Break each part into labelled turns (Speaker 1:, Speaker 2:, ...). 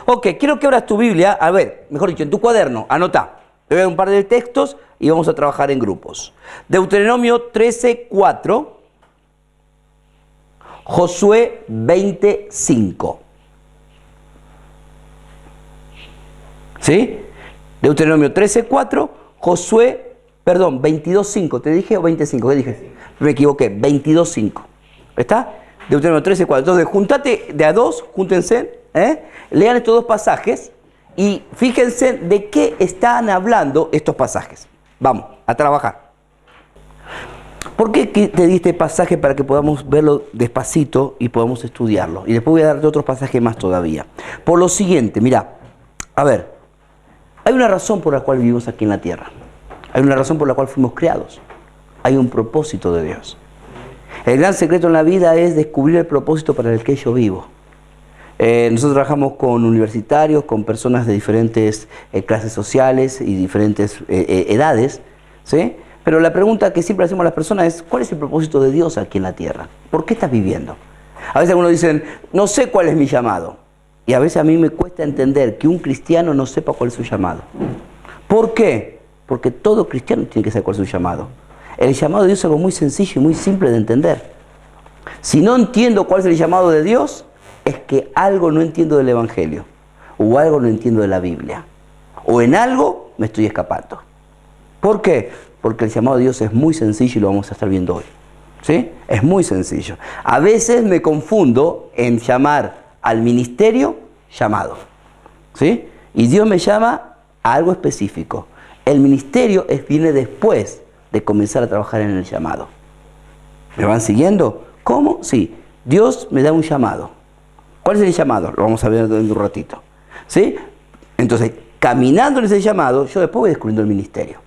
Speaker 1: Ok, quiero que abras tu Biblia, a ver, mejor dicho, en tu cuaderno, anota. Te voy a dar un par de textos y vamos a trabajar en grupos. Deuteronomio 13:4, Josué 20:5. ¿Sí? Deuteronomio 13:4, Josué, perdón, 22:5. ¿Te dije o 25? ¿Qué dije? Me equivoqué, 22:5. ¿Está? Deuteronomio 13:4. Entonces, júntate de a dos, júntense, lean estos dos pasajes y fíjense de qué están hablando estos pasajes. Vamos, a trabajar. ¿Por qué te di este pasaje? Para que podamos verlo despacito y podamos estudiarlo. Y después voy a darte otros pasajes más todavía. Por lo siguiente, mira, a ver, hay una razón por la cual vivimos aquí en la tierra. Hay una razón por la cual fuimos creados. Hay un propósito de Dios. El gran secreto en la vida es descubrir el propósito para el que yo vivo. Nosotros trabajamos con universitarios, con personas de diferentes clases sociales y diferentes edades, ¿sí? Pero la pregunta que siempre hacemos a las personas es: ¿cuál es el propósito de Dios aquí en la tierra? ¿Por qué estás viviendo? A veces algunos dicen: no sé cuál es mi llamado. Y a veces a mí me cuesta entender que un cristiano no sepa cuál es su llamado. ¿Por qué? Porque todo cristiano tiene que saber cuál es su llamado. El llamado de Dios es algo muy sencillo y muy simple de entender. Si no entiendo cuál es el llamado de Dios, es que algo no entiendo del Evangelio, o algo no entiendo de la Biblia, o en algo me estoy escapando. ¿Por qué? Porque el llamado de Dios es muy sencillo y lo vamos a estar viendo hoy. ¿Sí? Es muy sencillo. A veces me confundo en llamar al ministerio llamado. ¿Sí? Y Dios me llama a algo específico. El ministerio viene después de comenzar a trabajar en el llamado. ¿Me van siguiendo? ¿Cómo? Sí. Dios me da un llamado. ¿Cuál es el llamado? Lo vamos a ver dentro de un ratito. ¿Sí? Entonces, caminando en ese llamado, yo después voy descubriendo el ministerio.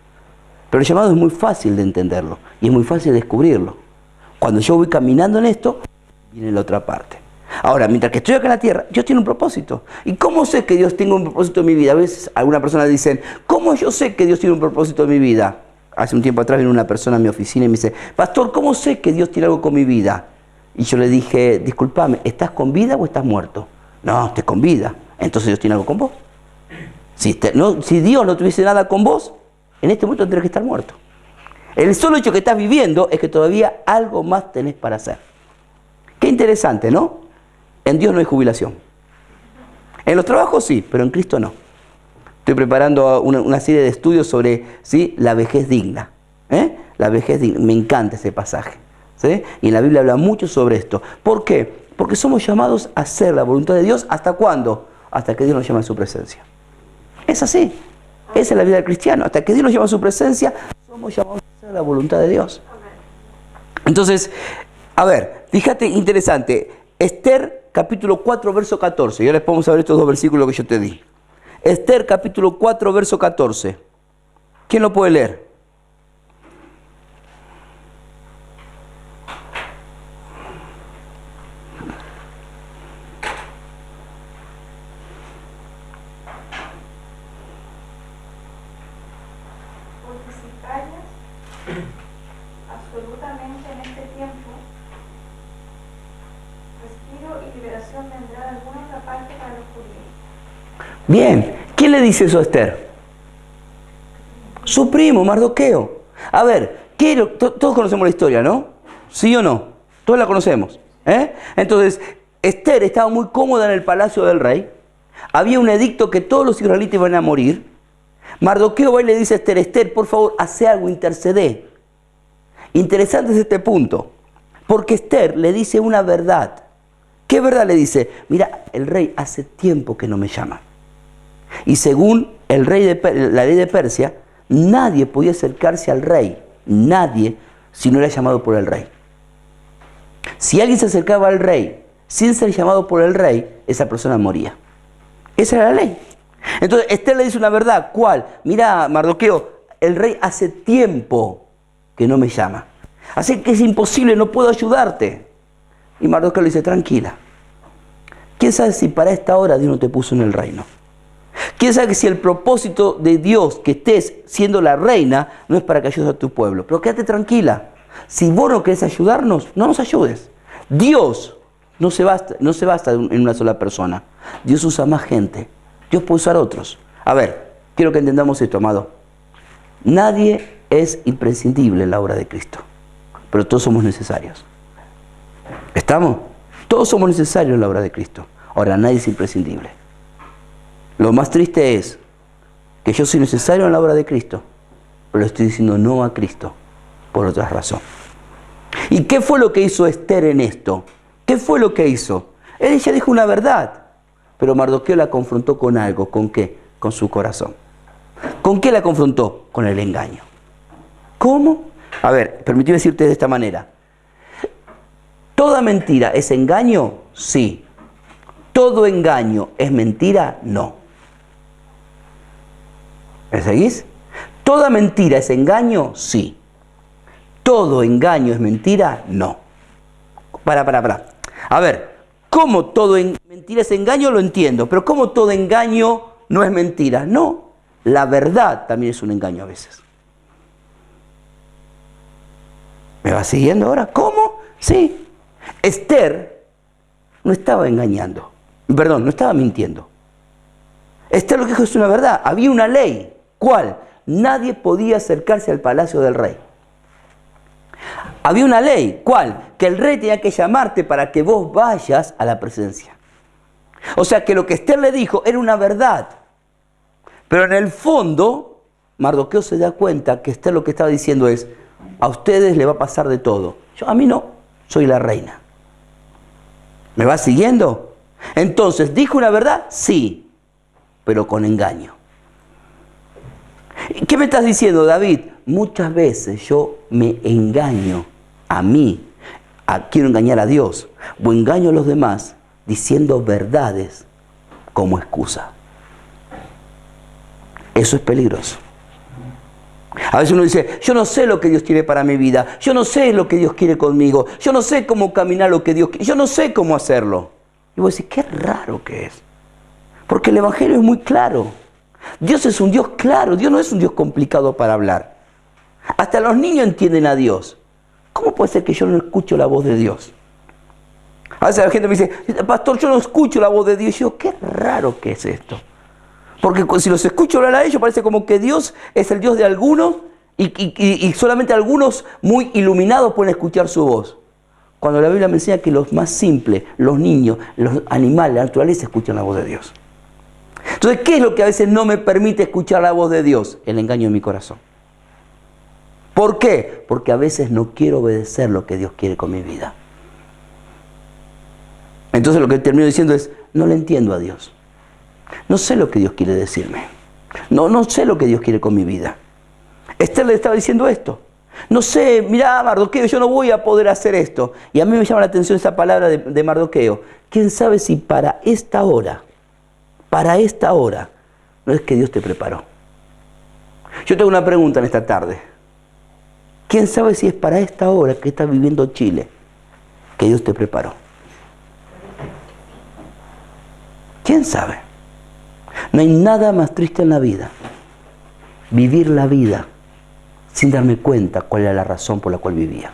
Speaker 1: Pero el llamado es muy fácil de entenderlo y es muy fácil de descubrirlo. Cuando yo voy caminando en esto, viene la otra parte. Ahora, mientras que estoy acá en la tierra, Dios tiene un propósito. ¿Y cómo sé que Dios tiene un propósito en mi vida? A veces algunas personas dicen: ¿cómo yo sé que Dios tiene un propósito en mi vida? Hace un tiempo atrás vino una persona a mi oficina y me dice: pastor, ¿cómo sé que Dios tiene algo con mi vida? Y yo le dije: discúlpame, ¿estás con vida o estás muerto? No, estoy con vida. Entonces Dios tiene algo con vos. Si Dios no tuviese nada con vos, en este momento tendrías que estar muerto. El solo hecho que estás viviendo es que todavía algo más tenés para hacer. Qué interesante, ¿no? En Dios no hay jubilación. En los trabajos sí, pero en Cristo no. Estoy preparando una serie de estudios sobre, ¿sí?, la vejez digna. La vejez digna. Me encanta ese pasaje. ¿Sí? Y en la Biblia habla mucho sobre esto. ¿Por qué? Porque somos llamados a hacer la voluntad de Dios. ¿Hasta cuándo? Hasta que Dios nos llame a su presencia. Es así. Esa es la vida del cristiano. Hasta que Dios nos llama a su presencia, somos llamados a hacer la voluntad de Dios. Entonces, a ver, fíjate, interesante. Esther, capítulo 4, verso 14. Y ahora vamos a ver estos dos versículos que yo te di. Esther, capítulo 4, verso 14. ¿Quién lo puede leer?
Speaker 2: Absolutamente en este tiempo, respiro y liberación vendrá de alguna otra parte para los judíos.
Speaker 1: Bien, ¿quién le dice eso a Esther? Su primo, Mardoqueo. A ver, todos conocemos la historia, ¿no? ¿Sí o no? Todos la conocemos. Entonces, Esther estaba muy cómoda en el palacio del rey. Había un edicto que todos los israelitas iban a morir. Mardoqueo va y le dice a Esther: Esther, por favor, hace algo, intercede. Interesante es este punto, porque Esther le dice una verdad. ¿Qué verdad le dice? Mira, el rey hace tiempo que no me llama. Y según la ley de Persia, nadie podía acercarse al rey, nadie, si no era llamado por el rey. Si alguien se acercaba al rey sin ser llamado por el rey, esa persona moría. Esa era la ley. Entonces Esther le dice una verdad. ¿Cuál? Mira, Mardoqueo, el rey hace tiempo que no me llama. Así que es imposible, no puedo ayudarte. Y Mardoqueo le dice: tranquila. ¿Quién sabe si para esta hora Dios no te puso en el reino? ¿Quién sabe si el propósito de Dios que estés siendo la reina no es para que ayudes a tu pueblo? Pero quédate tranquila. Si vos no querés ayudarnos, no nos ayudes. Dios no se basta en una sola persona. Dios usa más gente. Dios puede usar otros. A ver, quiero que entendamos esto, amado. Nadie es imprescindible en la obra de Cristo, pero todos somos necesarios. ¿Estamos? Todos somos necesarios en la obra de Cristo. Ahora, nadie es imprescindible. Lo más triste es que yo soy necesario en la obra de Cristo, pero le estoy diciendo no a Cristo por otra razón. ¿Y qué fue lo que hizo Esther en esto? ¿Qué fue lo que hizo? Ella dijo una verdad, pero Mardoqueo la confrontó con algo. ¿Con qué? Con su corazón. ¿Con qué la confrontó? Con el engaño. ¿Cómo? A ver, permíteme decirte de esta manera. ¿Toda mentira es engaño? Sí. ¿Todo engaño es mentira? No. ¿Me seguís? ¿Toda mentira es engaño? Sí. ¿Todo engaño es mentira? No. Para. A ver, ¿cómo todo mentira es engaño? Lo entiendo, pero ¿cómo todo engaño no es mentira? No, la verdad también es un engaño a veces. ¿Me vas siguiendo ahora? ¿Cómo? Sí. Esther no estaba engañando. Perdón, no estaba mintiendo. Esther lo que dijo es una verdad. Había una ley. ¿Cuál? Nadie podía acercarse al palacio del rey. Había una ley. ¿Cuál? Que el rey tenía que llamarte para que vos vayas a la presencia. O sea que lo que Esther le dijo era una verdad. Pero en el fondo, Mardoqueo se da cuenta que Esther lo que estaba diciendo es: a ustedes les va a pasar de todo. A mí no, soy la reina. ¿Me va siguiendo? Entonces, ¿dijo una verdad? Sí, pero con engaño. ¿Qué me estás diciendo, David? Muchas veces yo me engaño a mí, quiero engañar a Dios, o engaño a los demás diciendo verdades como excusa. Eso es peligroso. A veces uno dice: yo no sé lo que Dios quiere para mi vida, yo no sé lo que Dios quiere conmigo, yo no sé cómo caminar lo que Dios quiere, yo no sé cómo hacerlo. Y vos decís: qué raro que es. Porque el Evangelio es muy claro. Dios es un Dios claro, Dios no es un Dios complicado para hablar. Hasta los niños entienden a Dios. ¿Cómo puede ser que yo no escucho la voz de Dios? A veces la gente me dice: pastor, yo no escucho la voz de Dios. Y yo: qué raro que es esto. Porque si los escucho hablar a ellos, parece como que Dios es el Dios de algunos y solamente algunos muy iluminados pueden escuchar su voz. Cuando la Biblia me enseña que los más simples, los niños, los animales, la naturaleza, escuchan la voz de Dios. Entonces, ¿qué es lo que a veces no me permite escuchar la voz de Dios? El engaño en mi corazón. ¿Por qué? Porque a veces no quiero obedecer lo que Dios quiere con mi vida. Entonces lo que termino diciendo es: no le entiendo a Dios. No sé lo que Dios quiere decirme. No sé lo que Dios quiere con mi vida. Esther le estaba diciendo esto. No sé, mirá, Mardoqueo, yo no voy a poder hacer esto. Y a mí me llama la atención esa palabra de Mardoqueo. ¿Quién sabe si para esta hora, no es que Dios te preparó? Yo tengo una pregunta en esta tarde. ¿Quién sabe si es para esta hora que está viviendo Chile que Dios te preparó? ¿Quién sabe? No hay nada más triste en la vida, vivir la vida sin darme cuenta cuál era la razón por la cual vivía.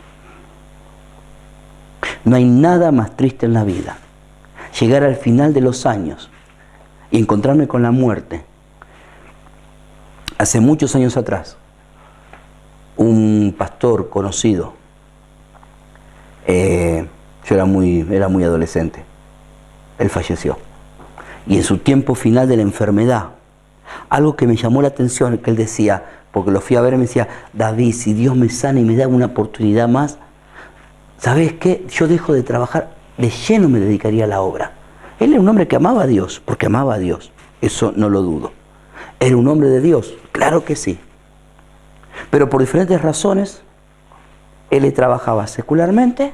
Speaker 1: No hay nada más triste en la vida, llegar al final de los años y encontrarme con la muerte. Hace muchos años atrás, un pastor conocido, yo era muy adolescente, él falleció. Y en su tiempo final de la enfermedad, algo que me llamó la atención, que él decía, porque lo fui a ver y me decía: David, si Dios me sana y me da una oportunidad más, ¿sabes qué? Yo dejo de trabajar, de lleno me dedicaría a la obra. Él era un hombre que amaba a Dios, porque amaba a Dios, eso no lo dudo. ¿Era un hombre de Dios? Claro que sí. Pero por diferentes razones, él le trabajaba secularmente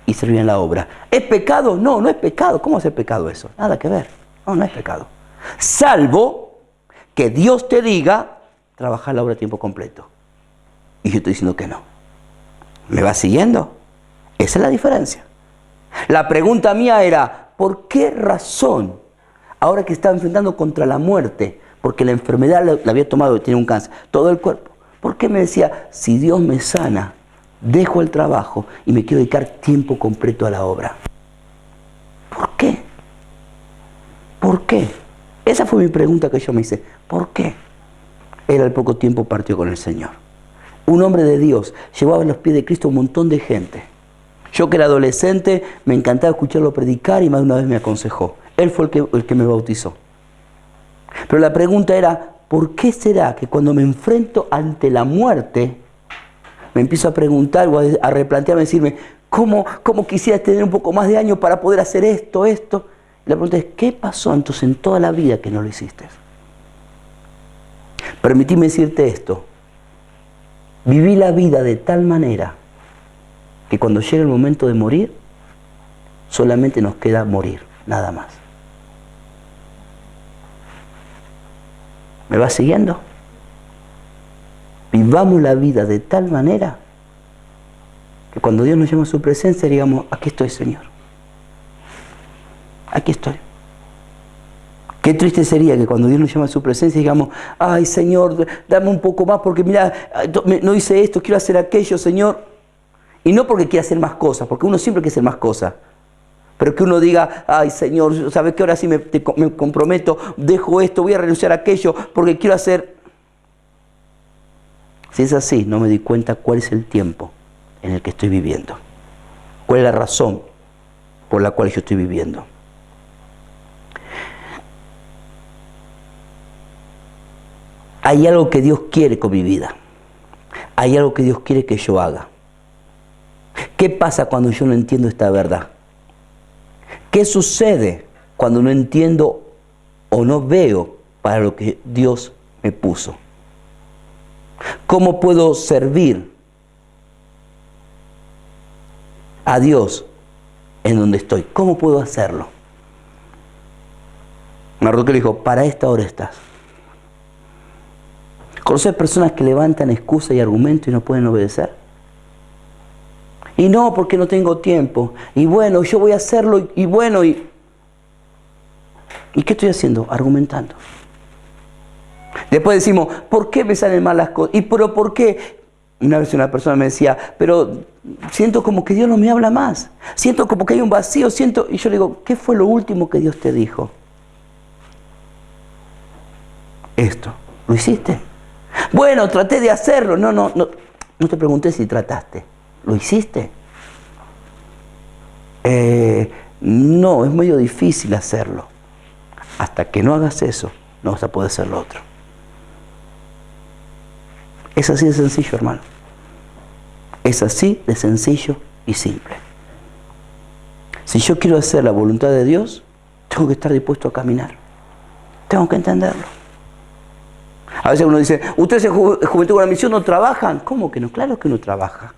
Speaker 1: y servía en la obra. ¿Es pecado? No, no es pecado. ¿Cómo es pecado eso? Nada que ver. No es pecado. Salvo que Dios te diga trabajar la obra a tiempo completo. Y yo estoy diciendo que no. ¿Me va siguiendo? Esa es la diferencia. La pregunta mía era: ¿por qué razón, ahora que estaba enfrentando contra la muerte, porque la enfermedad la había tomado, tiene un cáncer, todo el cuerpo, por qué me decía: si Dios me sana, dejo el trabajo y me quiero dedicar tiempo completo a la obra? ¿Por qué? ¿por qué? Esa fue mi pregunta que yo me hice. ¿Por qué? Él al poco tiempo partió con el Señor. Un hombre de Dios, llevaba a los pies de Cristo un montón de gente. Yo que era adolescente, me encantaba escucharlo predicar y más de una vez me aconsejó. Él fue el que me bautizó. Pero la pregunta era, ¿por qué será que cuando me enfrento ante la muerte, me empiezo a preguntar o a replantearme, a decirme, ¿cómo quisiera tener un poco más de años para poder hacer esto? Y la pregunta es, ¿qué pasó entonces en toda la vida que no lo hiciste? Permitime decirte esto. Viví la vida de tal manera que cuando llega el momento de morir, solamente nos queda morir, nada más. ¿Me vas siguiendo? Vivamos la vida de tal manera que cuando Dios nos llama a su presencia, digamos, aquí estoy, Señor. Aquí estoy. Qué triste sería que cuando Dios nos llama a su presencia, digamos, ay, Señor, dame un poco más porque mira, no hice esto, quiero hacer aquello, Señor. Y no porque quiera hacer más cosas, porque uno siempre quiere hacer más cosas. Pero que uno diga, ay, Señor, ¿sabes qué? Ahora sí me comprometo, dejo esto, voy a renunciar a aquello porque quiero hacer... Si es así, no me di cuenta cuál es el tiempo en el que estoy viviendo. ¿Cuál es la razón por la cual yo estoy viviendo? Hay algo que Dios quiere con mi vida. Hay algo que Dios quiere que yo haga. ¿Qué pasa cuando yo no entiendo esta verdad? ¿Qué sucede cuando no entiendo o no veo para lo que Dios me puso? ¿Cómo puedo servir a Dios en donde estoy? ¿Cómo puedo hacerlo? Mardoqueo le dijo, para esta hora estás. ¿Conoces personas que levantan excusas y argumentos y no pueden obedecer? Y no, porque no tengo tiempo. Y bueno, yo voy a hacerlo. Y bueno, ¿y qué estoy haciendo? Argumentando. Después decimos, ¿por qué me salen mal las cosas? ¿Y pero por qué? Una vez una persona me decía, pero siento como que Dios no me habla más. Siento como que hay un vacío, siento... Y yo le digo, ¿qué fue lo último que Dios te dijo? Esto. ¿Lo hiciste? Bueno, traté de hacerlo. No te pregunté si trataste. ¿Lo hiciste? No, es medio difícil hacerlo. Hasta que no hagas eso, no vas a poder hacer lo otro. Es así de sencillo, hermano. Es así de sencillo y simple. Si yo quiero hacer la voluntad de Dios, tengo que estar dispuesto a caminar. Tengo que entenderlo. A veces uno dice, ¿ustedes en Juventud con la Misión no trabajan? ¿Cómo que no? Claro que uno trabaja.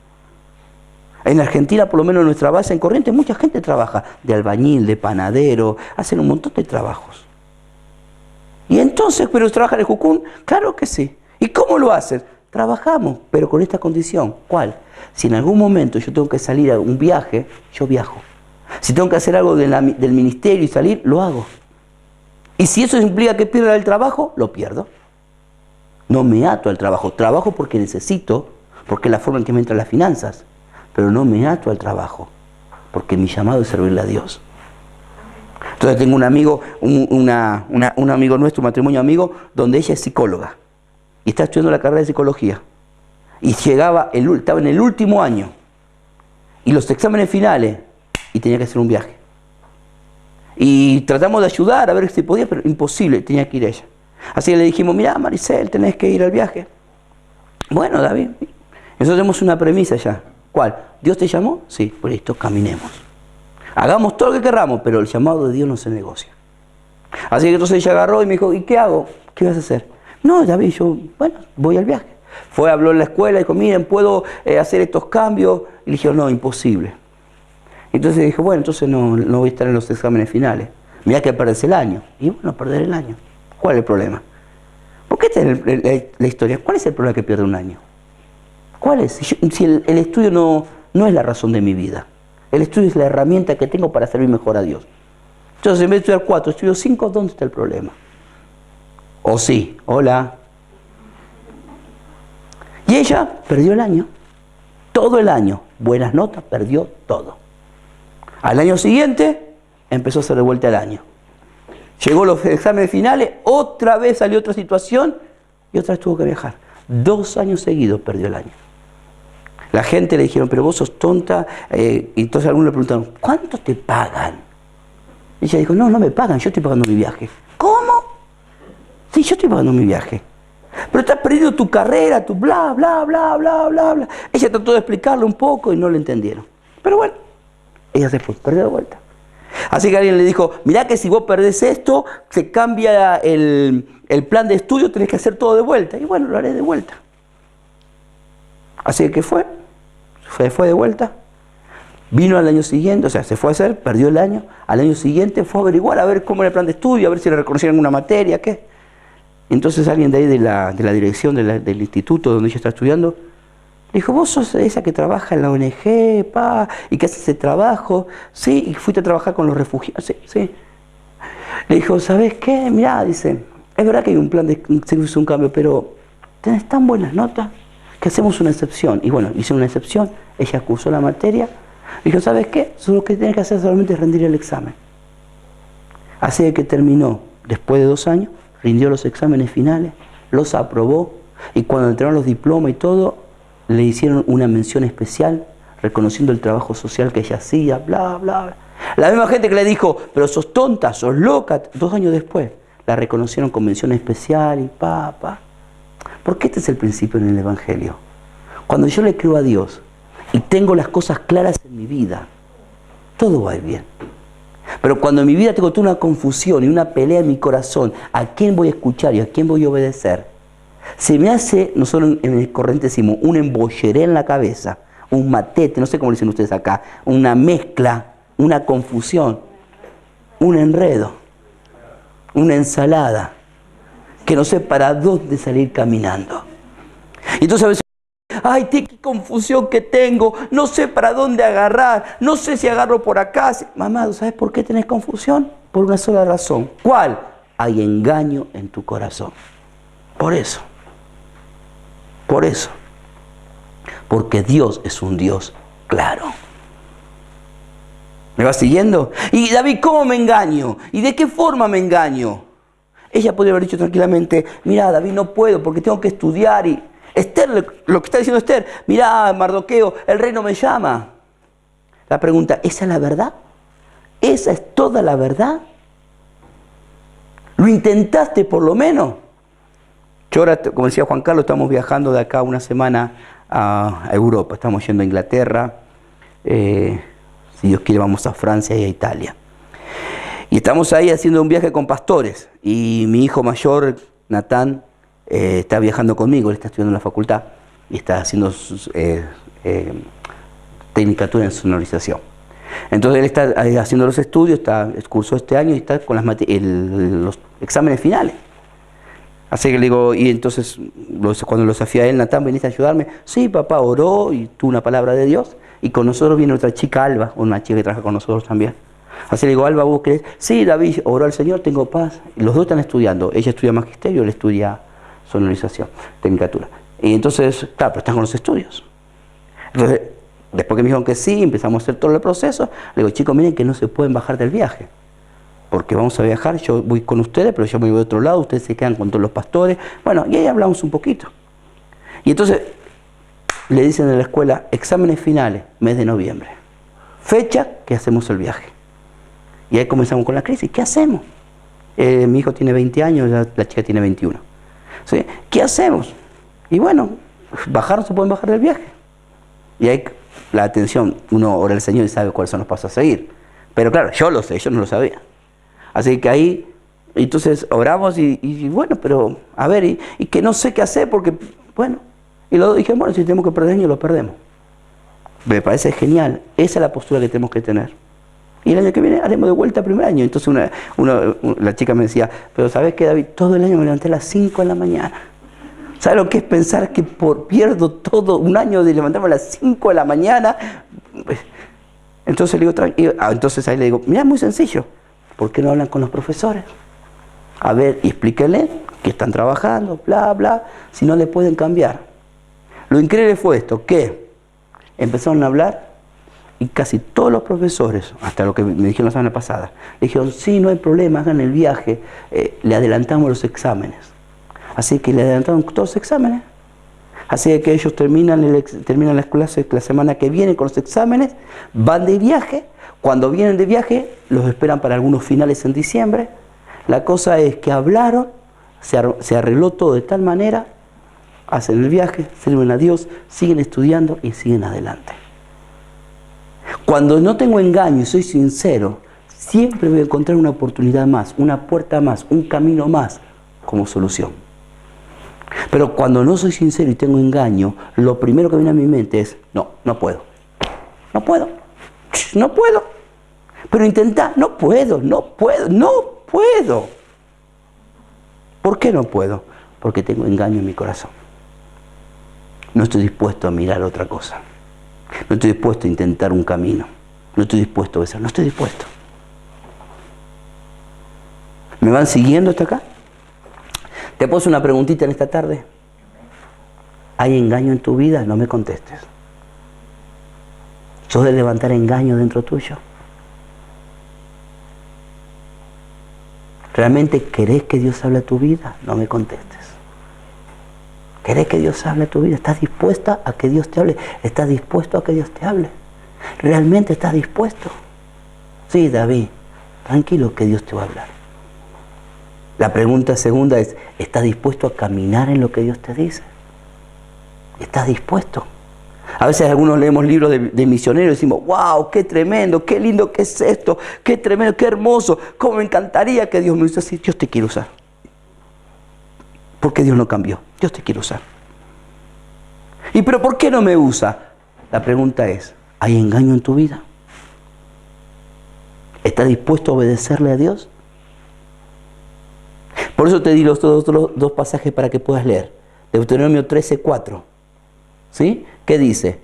Speaker 1: En Argentina, por lo menos en nuestra base en Corrientes, mucha gente trabaja. De albañil, de panadero, hacen un montón de trabajos. Y entonces, ¿pero trabajan en Jucún? Claro que sí. ¿Y cómo lo hacen? Trabajamos, pero con esta condición. ¿Cuál? Si en algún momento yo tengo que salir a un viaje, yo viajo. Si tengo que hacer algo del ministerio y salir, lo hago. Y si eso implica que pierda el trabajo, lo pierdo. No me ato al trabajo. Trabajo porque necesito, porque es la forma en que me entran las finanzas. Pero no me ato al trabajo, porque mi llamado es servirle a Dios. Entonces tengo un amigo, un amigo nuestro, un matrimonio amigo, donde ella es psicóloga. Y está estudiando la carrera de psicología. Y estaba en el último año. Y los exámenes finales, y tenía que hacer un viaje. Y tratamos de ayudar a ver si podía, pero imposible, tenía que ir ella. Así que le dijimos, mira Maricel, tenés que ir al viaje. Bueno, David, nosotros tenemos una premisa ya. ¿Cuál? ¿Dios te llamó? Sí, por esto caminemos. Hagamos todo lo que querramos, pero el llamado de Dios no se negocia. Así que entonces ella agarró y me dijo, ¿y qué hago? ¿Qué vas a hacer? No, David, yo, bueno, voy al viaje. Fue, habló en la escuela y dijo, miren, ¿puedo hacer estos cambios? Y le dije, no, imposible. Entonces dije, bueno, entonces no voy a estar en los exámenes finales. Mirá que perdés el año. Y bueno, perder el año. ¿Cuál es el problema? Porque esta es la historia. ¿Cuál es el problema que pierde un año? ¿Cuál es? Si el estudio no es la razón de mi vida. El estudio es la herramienta que tengo para servir mejor a Dios. Entonces, en vez de estudiar 4, estudio 5, ¿dónde está el problema? O sí, hola. Y ella perdió el año. Todo el año. Buenas notas, perdió todo. Al año siguiente, empezó a hacer de vuelta el año. Llegó los exámenes finales, otra vez salió otra situación y otra vez tuvo que viajar. 2 años seguidos perdió el año. La gente le dijeron, pero vos sos tonta. Y entonces algunos le preguntaron, ¿cuánto te pagan? Y ella dijo, no, no me pagan, yo estoy pagando mi viaje. ¿Cómo? Sí, yo estoy pagando mi viaje. Pero estás perdiendo tu carrera, tu bla, bla, bla, bla, bla, bla. Ella trató de explicarle un poco y no lo entendieron. Pero bueno, ella se fue, perdió de vuelta. Así que alguien le dijo, mirá que si vos perdés esto, se cambia el plan de estudio, tenés que hacer todo de vuelta. Y bueno, lo haré de vuelta. Así que fue de vuelta. Vino al año siguiente, o sea, se fue a hacer, perdió el año. Al año siguiente fue a averiguar, a ver cómo era el plan de estudio, a ver si le reconocían alguna materia, qué. Entonces alguien de ahí de la dirección del instituto donde ella está estudiando, dijo, vos sos esa que trabaja en la ONG, y que hace ese trabajo, sí, y fuiste a trabajar con los refugiados, sí, sí. Le dijo, ¿sabés qué? Mirá, dice, es verdad que hay un plan de servicio, un cambio, pero tenés tan buenas notas que hacemos una excepción. Y bueno, hice una excepción, ella cursó la materia, dijo, ¿sabes qué? Lo que tenés que hacer solamente es rendir el examen. Así que terminó, después de 2 años, rindió los exámenes finales, los aprobó, y cuando entregaron los diplomas y todo, le hicieron una mención especial, reconociendo el trabajo social que ella hacía, bla, bla, bla. La misma gente que le dijo, pero sos tonta, sos loca, 2 años después, la reconocieron con mención especial y Porque este es el principio en el Evangelio. Cuando yo le creo a Dios y tengo las cosas claras en mi vida, todo va a ir bien. Pero cuando en mi vida tengo toda una confusión y una pelea en mi corazón, ¿a quién voy a escuchar y a quién voy a obedecer? Se me hace, nosotros en el corriente decimos, un embolleré en la cabeza, un matete, no sé cómo dicen ustedes acá, una mezcla, una confusión, un enredo, una ensalada, que no sé para dónde salir caminando. Y entonces a veces, ay, qué confusión que tengo, no sé para dónde agarrar, no sé si agarro por acá. Mamá, ¿sabes por qué tenés confusión? Por una sola razón. ¿Cuál? Hay engaño en tu corazón. Por eso. Por eso. Porque Dios es un Dios claro. ¿Me va siguiendo? Y David, ¿cómo me engaño? ¿Y de qué forma me engaño? Ella podría haber dicho tranquilamente, mira, David, no puedo porque tengo que estudiar. Y Esther, lo que está diciendo Esther, mira, Mardoqueo, el rey no me llama. La pregunta, ¿esa es la verdad? ¿Esa es toda la verdad? ¿Lo intentaste por lo menos? Yo ahora, como decía Juan Carlos, estamos viajando de acá una semana a Europa. Estamos yendo a Inglaterra. Si Dios quiere, vamos a Francia y a Italia. Y estamos ahí haciendo un viaje con pastores. Y mi hijo mayor, Natán, está viajando conmigo. Él está estudiando en la facultad y está haciendo tecnicatura en sonorización. Entonces él está haciendo los estudios, cursó este año y está con los exámenes finales. Así que le digo, y entonces cuando lo desafía a él, Natán, ¿veniste a ayudarme? Sí, papá, oró y tuvo una palabra de Dios. Y con nosotros viene otra chica, Alba, una chica que trabaja con nosotros también. Así le digo, Alba, ¿vos crees? Sí, David, oró al Señor, tengo paz. Y los dos están estudiando. Ella estudia magisterio, él estudia sonorización, tecnicatura. Y entonces, claro, pero están con los estudios. Entonces, después que me dijeron que sí, empezamos a hacer todo el proceso. Le digo, chicos, miren que no se pueden bajar del viaje. Porque vamos a viajar, yo voy con ustedes, pero yo me voy de otro lado, ustedes se quedan con todos los pastores. Bueno, y ahí hablamos un poquito. Y entonces le dicen en la escuela, exámenes finales, mes de noviembre. Fecha que hacemos el viaje. Y ahí comenzamos con la crisis. ¿Qué hacemos? Mi hijo tiene 20 años, la chica tiene 21. ¿Sí? ¿Qué hacemos? Y bueno, bajar no se pueden bajar del viaje. Y ahí la atención, uno ora al Señor y sabe cuáles son los pasos a seguir. Pero claro, yo lo sé, yo no lo sabía. Así que ahí, entonces oramos y bueno, pero a ver, y que no sé qué hacer porque, bueno, y luego dije, bueno, si tenemos que perder año, lo perdemos. Me parece genial, esa es la postura que tenemos que tener. Y el año que viene haremos de vuelta el primer año. Entonces la chica me decía, pero ¿sabes qué, David? Todo el año me levanté a las 5 de la mañana. ¿Sabes lo que es pensar que pierdo todo un año de levantarme a las 5 de la mañana? Entonces le digo, entonces ahí le digo, mira, es muy sencillo. ¿Por qué no hablan con los profesores? A ver, y explíquenle que están trabajando, bla, bla, si no le pueden cambiar. Lo increíble fue esto, que empezaron a hablar Y casi todos los profesores, hasta lo que me dijeron la semana pasada, dijeron, sí, no hay problema, hagan el viaje, le adelantamos los exámenes. Así que le adelantaron todos los exámenes. Así que ellos terminan las clases la semana que viene con los exámenes, van de viaje. Cuando vienen de viaje, los esperan para algunos finales en diciembre. La cosa es que hablaron, se arregló todo de tal manera, hacen el viaje, sirven a Dios, siguen estudiando y siguen adelante. Cuando no tengo engaño y soy sincero, siempre voy a encontrar una oportunidad más, una puerta más, un camino más como solución. Pero cuando no soy sincero y tengo engaño, lo primero que viene a mi mente es, no puedo. Pero intenta, no puedo. ¿Por qué no puedo? Porque tengo engaño en mi corazón. No estoy dispuesto a mirar otra cosa. No estoy dispuesto a intentar un camino. No estoy dispuesto a besar. No estoy dispuesto. ¿Me van siguiendo hasta acá? ¿Te puedo hacer una preguntita en esta tarde? ¿Hay engaño en tu vida? No me contestes. ¿Sos de levantar engaño dentro tuyo? ¿Realmente querés que Dios hable a tu vida? No me contestes. ¿Querés que Dios hable a tu vida? ¿Estás dispuesta a que Dios te hable? ¿Estás dispuesto a que Dios te hable? ¿Realmente estás dispuesto? Sí, David, tranquilo que Dios te va a hablar. La pregunta segunda es, ¿estás dispuesto a caminar en lo que Dios te dice? ¿Estás dispuesto? A veces algunos leemos libros de misioneros y decimos, wow, qué tremendo, qué lindo que es esto, qué tremendo, qué hermoso, cómo me encantaría que Dios me use así. Dios te quiere usar. Porque Dios no cambió. Dios te quiere usar. ¿Y pero por qué no me usa? La pregunta es, ¿hay engaño en tu vida? ¿Estás dispuesto a obedecerle a Dios? Por eso te di los dos pasajes para que puedas leer. Deuteronomio 13:4. ¿Sí? ¿Qué dice?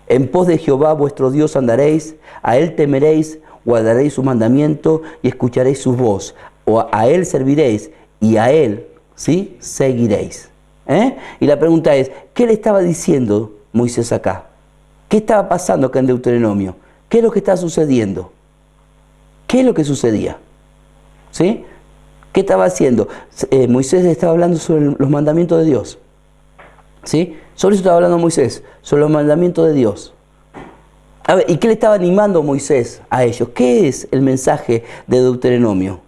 Speaker 1: En pos de Jehová vuestro Dios andaréis, a Él temeréis, guardaréis su mandamiento y escucharéis su voz. O a Él serviréis y a Él, ¿sí?, seguiréis. Y la pregunta es, ¿qué le estaba diciendo Moisés acá? ¿Qué estaba pasando acá en Deuteronomio? ¿Qué es lo que está sucediendo? ¿Qué es lo que sucedía? ¿Sí? ¿Qué estaba haciendo? Moisés estaba hablando sobre los mandamientos de Dios. ¿Sí? Sobre eso estaba hablando Moisés, sobre los mandamientos de Dios. A ver, ¿y qué le estaba animando Moisés a ellos? ¿Qué es el mensaje de Deuteronomio?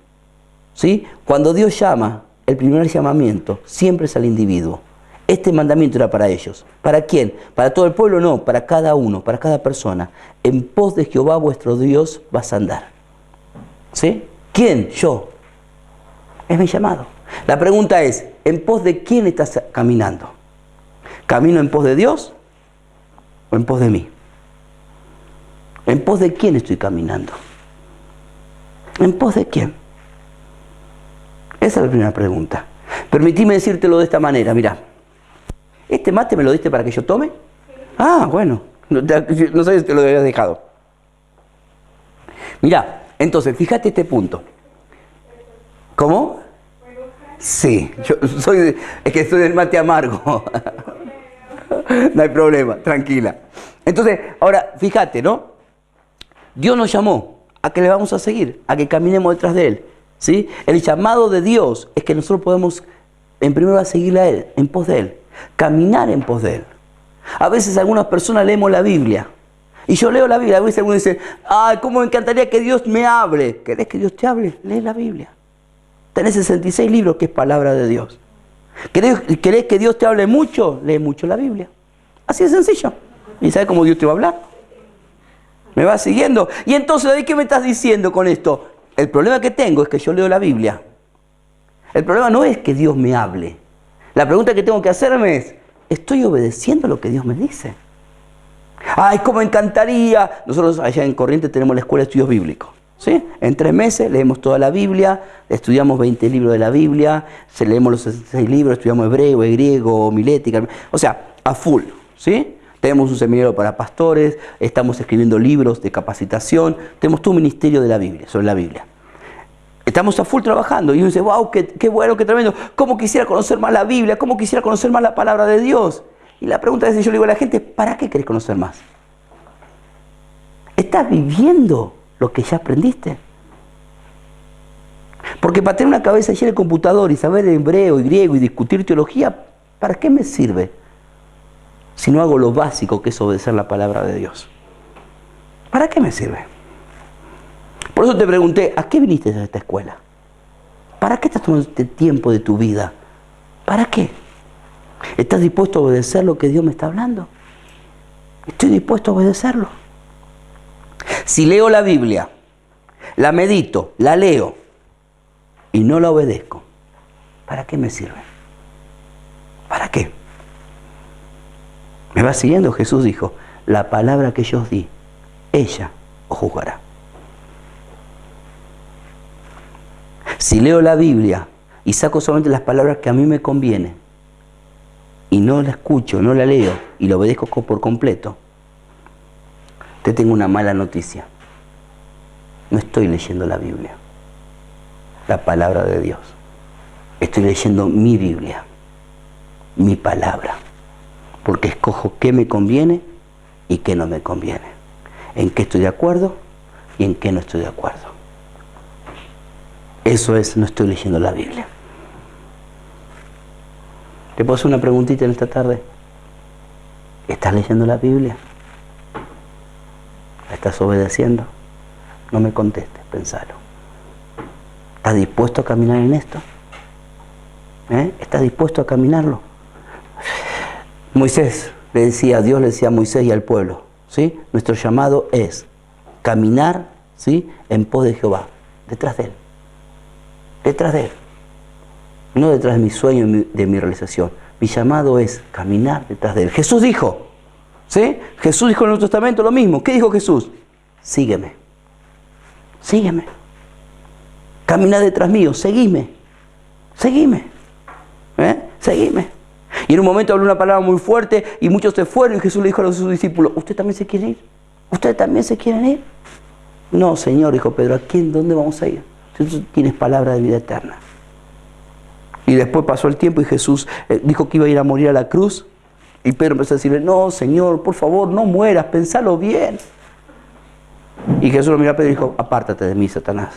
Speaker 1: ¿Sí? Cuando Dios llama, el primer llamamiento siempre es al individuo. Este mandamiento era para ellos. ¿Para quién? ¿Para todo el pueblo? No, para cada uno, para cada persona. En pos de Jehová vuestro Dios vas a andar. ¿Sí? ¿Quién? Yo. Es mi llamado. La pregunta es, ¿en pos de quién estás caminando? ¿Camino en pos de Dios o en pos de mí? ¿En pos de quién estoy caminando? ¿En pos de quién? Esa es la primera pregunta. Permitime decírtelo de esta manera, mirá. ¿Este mate me lo diste para que yo tome? Ah, bueno, no sabes si te lo habías dejado. Mirá, entonces, fíjate este punto. ¿Cómo? Sí, es que soy del mate amargo. No hay problema, tranquila. Entonces, ahora, fíjate, ¿no? Dios nos llamó a que le vamos a seguir, a que caminemos detrás de Él. ¿Sí? El llamado de Dios es que nosotros podemos, en primer lugar, seguirle a Él, en pos de Él. Caminar en pos de Él. A veces algunas personas leemos la Biblia. Y yo leo la Biblia, a veces algunos dicen, ¡ay, cómo me encantaría que Dios me hable! ¿Querés que Dios te hable? Lee la Biblia. Tenés 66 libros que es palabra de Dios. ¿Querés que Dios te hable mucho? Lee mucho la Biblia. Así de sencillo. ¿Y sabes cómo Dios te va a hablar? ¿Me vas siguiendo? Y entonces, David, ¿qué me estás diciendo con esto? El problema que tengo es que yo leo la Biblia. El problema no es que Dios me hable. La pregunta que tengo que hacerme es, ¿estoy obedeciendo lo que Dios me dice? ¡Ay, cómo me encantaría! Nosotros allá en Corrientes tenemos la Escuela de Estudios Bíblicos. ¿Sí? En 3 meses leemos toda la Biblia, estudiamos 20 libros de la Biblia, leemos los 66 libros, estudiamos hebreo, griego, homilética, o sea, a full. ¿Sí? Tenemos un seminario para pastores, estamos escribiendo libros de capacitación, tenemos todo un ministerio de la Biblia, sobre la Biblia. Estamos a full trabajando y uno dice, wow, qué bueno, qué tremendo, cómo quisiera conocer más la Biblia, cómo quisiera conocer más la palabra de Dios. Y la pregunta es, yo le digo a la gente, ¿para qué querés conocer más? ¿Estás viviendo lo que ya aprendiste? Porque para tener una cabeza llena de computador y saber hebreo y griego y discutir teología, ¿para qué me sirve? Si no hago lo básico que es obedecer la palabra de Dios. ¿Para qué me sirve? Por eso te pregunté, ¿a qué viniste a esta escuela? ¿Para qué estás tomando este tiempo de tu vida? ¿Para qué? ¿Estás dispuesto a obedecer lo que Dios me está hablando? Estoy dispuesto a obedecerlo. Si leo la Biblia, la medito, la leo y no la obedezco, ¿para qué me sirve? ¿Para qué? ¿Me va siguiendo? Jesús dijo, la palabra que yo os di, ella os juzgará. Si leo la Biblia y saco solamente las palabras que a mí me convienen y no la escucho, no la leo y la obedezco por completo, te tengo una mala noticia. No estoy leyendo la Biblia, la palabra de Dios. Estoy leyendo mi Biblia, mi palabra, porque escojo qué me conviene y qué no me conviene, en qué estoy de acuerdo y en qué no estoy de acuerdo. Eso es, no estoy leyendo la Biblia. ¿Te puedo hacer una preguntita en esta tarde? ¿Estás leyendo la Biblia? ¿La estás obedeciendo? No me contestes, pensalo. ¿Estás dispuesto a caminar en esto? ¿Estás dispuesto a caminarlo? Moisés le decía, Dios le decía a Moisés y al pueblo, ¿sí? Nuestro llamado es caminar, ¿sí?, en pos de Jehová, detrás de Él. Detrás de Él. No detrás de mi sueño, de mi realización. Mi llamado es caminar detrás de Él. Jesús dijo, ¿sí? Jesús dijo en el Nuevo Testamento lo mismo. ¿Qué dijo Jesús? Sígueme. Sígueme. Camina detrás mío. Seguime. Seguime. Seguime. Y en un momento habló una palabra muy fuerte y muchos se fueron y Jesús le dijo a sus discípulos, ¿usted también se quiere ir? ¿Ustedes también se quieren ir? No, Señor, dijo Pedro, ¿a quién? ¿Dónde vamos a ir? Tú tienes palabra de vida eterna. Y después pasó el tiempo y Jesús dijo que iba a ir a morir a la cruz. Y Pedro empezó a decirle, no, Señor, por favor, no mueras, pensalo bien. Y Jesús lo miró a Pedro y dijo, apártate de mí, Satanás.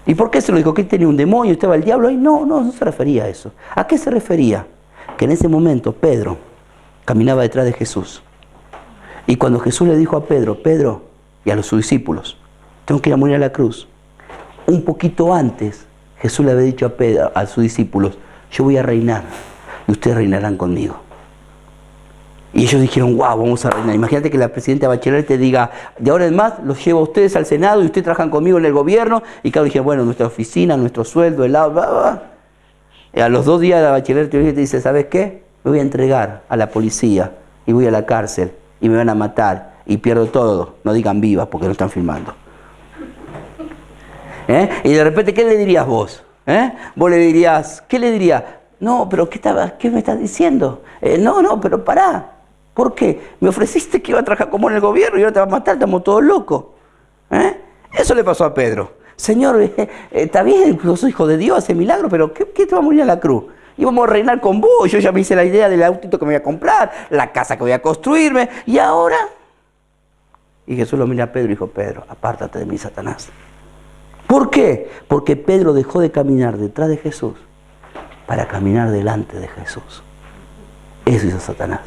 Speaker 1: ¿Y por qué se lo dijo? ¿Que tenía un demonio? ¿Estaba el diablo ahí? No se refería a eso. ¿A qué se refería? Que en ese momento Pedro caminaba detrás de Jesús. Y cuando Jesús le dijo a Pedro y a sus discípulos, tengo que ir a morir a la cruz. Un poquito antes, Jesús le había dicho a Pedro, a sus discípulos, yo voy a reinar y ustedes reinarán conmigo. Y ellos dijeron, wow, vamos a reinar. Imagínate que la presidenta Bachelet te diga, de ahora en más los llevo a ustedes al Senado y ustedes trabajan conmigo en el gobierno. Y claro, dijeron, bueno, nuestra oficina, nuestro sueldo, el lado, bla, bla. Y a los 2 días la Bachelet te dice, ¿sabes qué? Me voy a entregar a la policía y voy a la cárcel y me van a matar y pierdo todo. No digan vivas porque no están filmando. Y de repente, ¿qué le dirías vos? Vos le dirías, ¿qué le dirías? No, pero ¿qué me estás diciendo? No, pero pará. ¿Por qué? Me ofreciste que iba a trabajar como en el gobierno y ahora te vas a matar, estamos todos locos. Eso le pasó a Pedro. Señor, está bien, yo soy hijo de Dios, hace milagro, pero ¿qué te va a morir a la cruz? Íbamos a reinar con vos, yo ya me hice la idea del autito que me voy a comprar, la casa que voy a construirme, y ahora... Y Jesús lo mira a Pedro y dijo, Pedro, apártate de mí, Satanás. ¿Por qué? Porque Pedro dejó de caminar detrás de Jesús para caminar delante de Jesús. Eso hizo Satanás.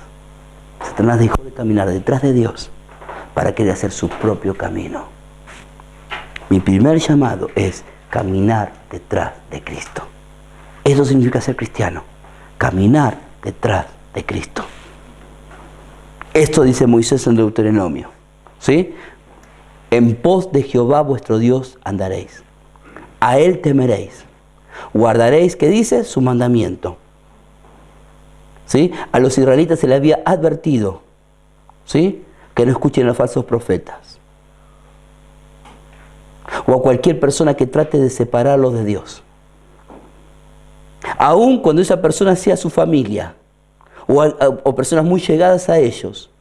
Speaker 1: Satanás dejó de caminar detrás de Dios para querer hacer su propio camino. Mi primer llamado es caminar detrás de Cristo. Eso significa ser cristiano. Caminar detrás de Cristo. Esto dice Moisés en Deuteronomio. ¿Sí? En pos de Jehová vuestro Dios andaréis. A Él temeréis. Guardaréis, ¿qué dice? Su mandamiento. ¿Sí? A los israelitas se les había advertido, ¿sí?, que no escuchen a los falsos profetas. O a cualquier persona que trate de separarlos de Dios. Aun cuando esa persona sea su familia o personas muy llegadas a ellos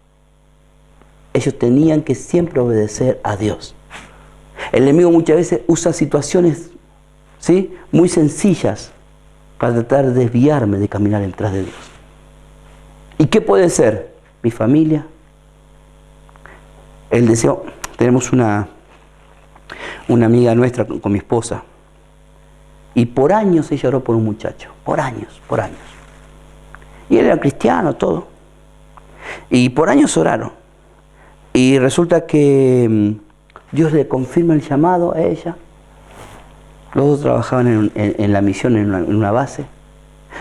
Speaker 1: tenían que siempre obedecer a Dios. El enemigo muchas veces usa situaciones, ¿sí?, muy sencillas para tratar de desviarme de caminar detrás de Dios. ¿Y qué puede ser? Mi familia, el deseo, tenemos una amiga nuestra con mi esposa, y por años ella oró por un muchacho, por años. Y él era cristiano, todo. Y por años oraron. Y resulta que Dios le confirma el llamado a ella. Los dos trabajaban en la misión, en una base.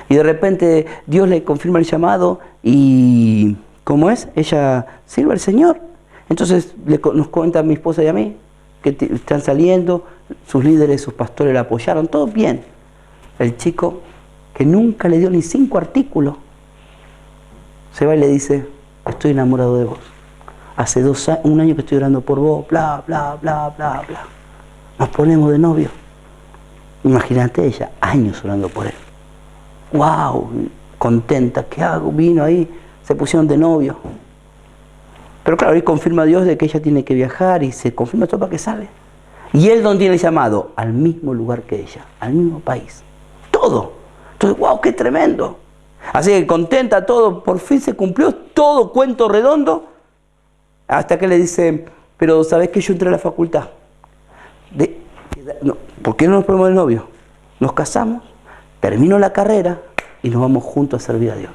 Speaker 1: Y de repente Dios le confirma el llamado y, ¿cómo es? Ella sirve al Señor. Entonces nos cuenta a mi esposa y a mí que están saliendo, sus líderes, sus pastores la apoyaron, todo bien. El chico, que nunca le dio ni 5 artículos, se va y le dice, estoy enamorado de vos. Hace 1 año que estoy orando por vos, bla, bla, bla, bla, bla. Nos ponemos de novio. Imagínate ella, años orando por él. ¡Wow! Contenta, ¿qué hago? Vino ahí, se pusieron de novio. Pero claro, ahí confirma a Dios de que ella tiene que viajar y se confirma todo para que sale. ¿Y él dónde tiene el llamado? Al mismo lugar que ella, al mismo país. Todo. Entonces, ¡wow! ¡Qué tremendo! Así que contenta todo, por fin se cumplió todo, cuento redondo. Hasta que le dice, pero ¿sabés que yo entré a la facultad? No, ¿por qué no nos ponemos de novio? Nos casamos, termino la carrera y nos vamos juntos a servir a Dios.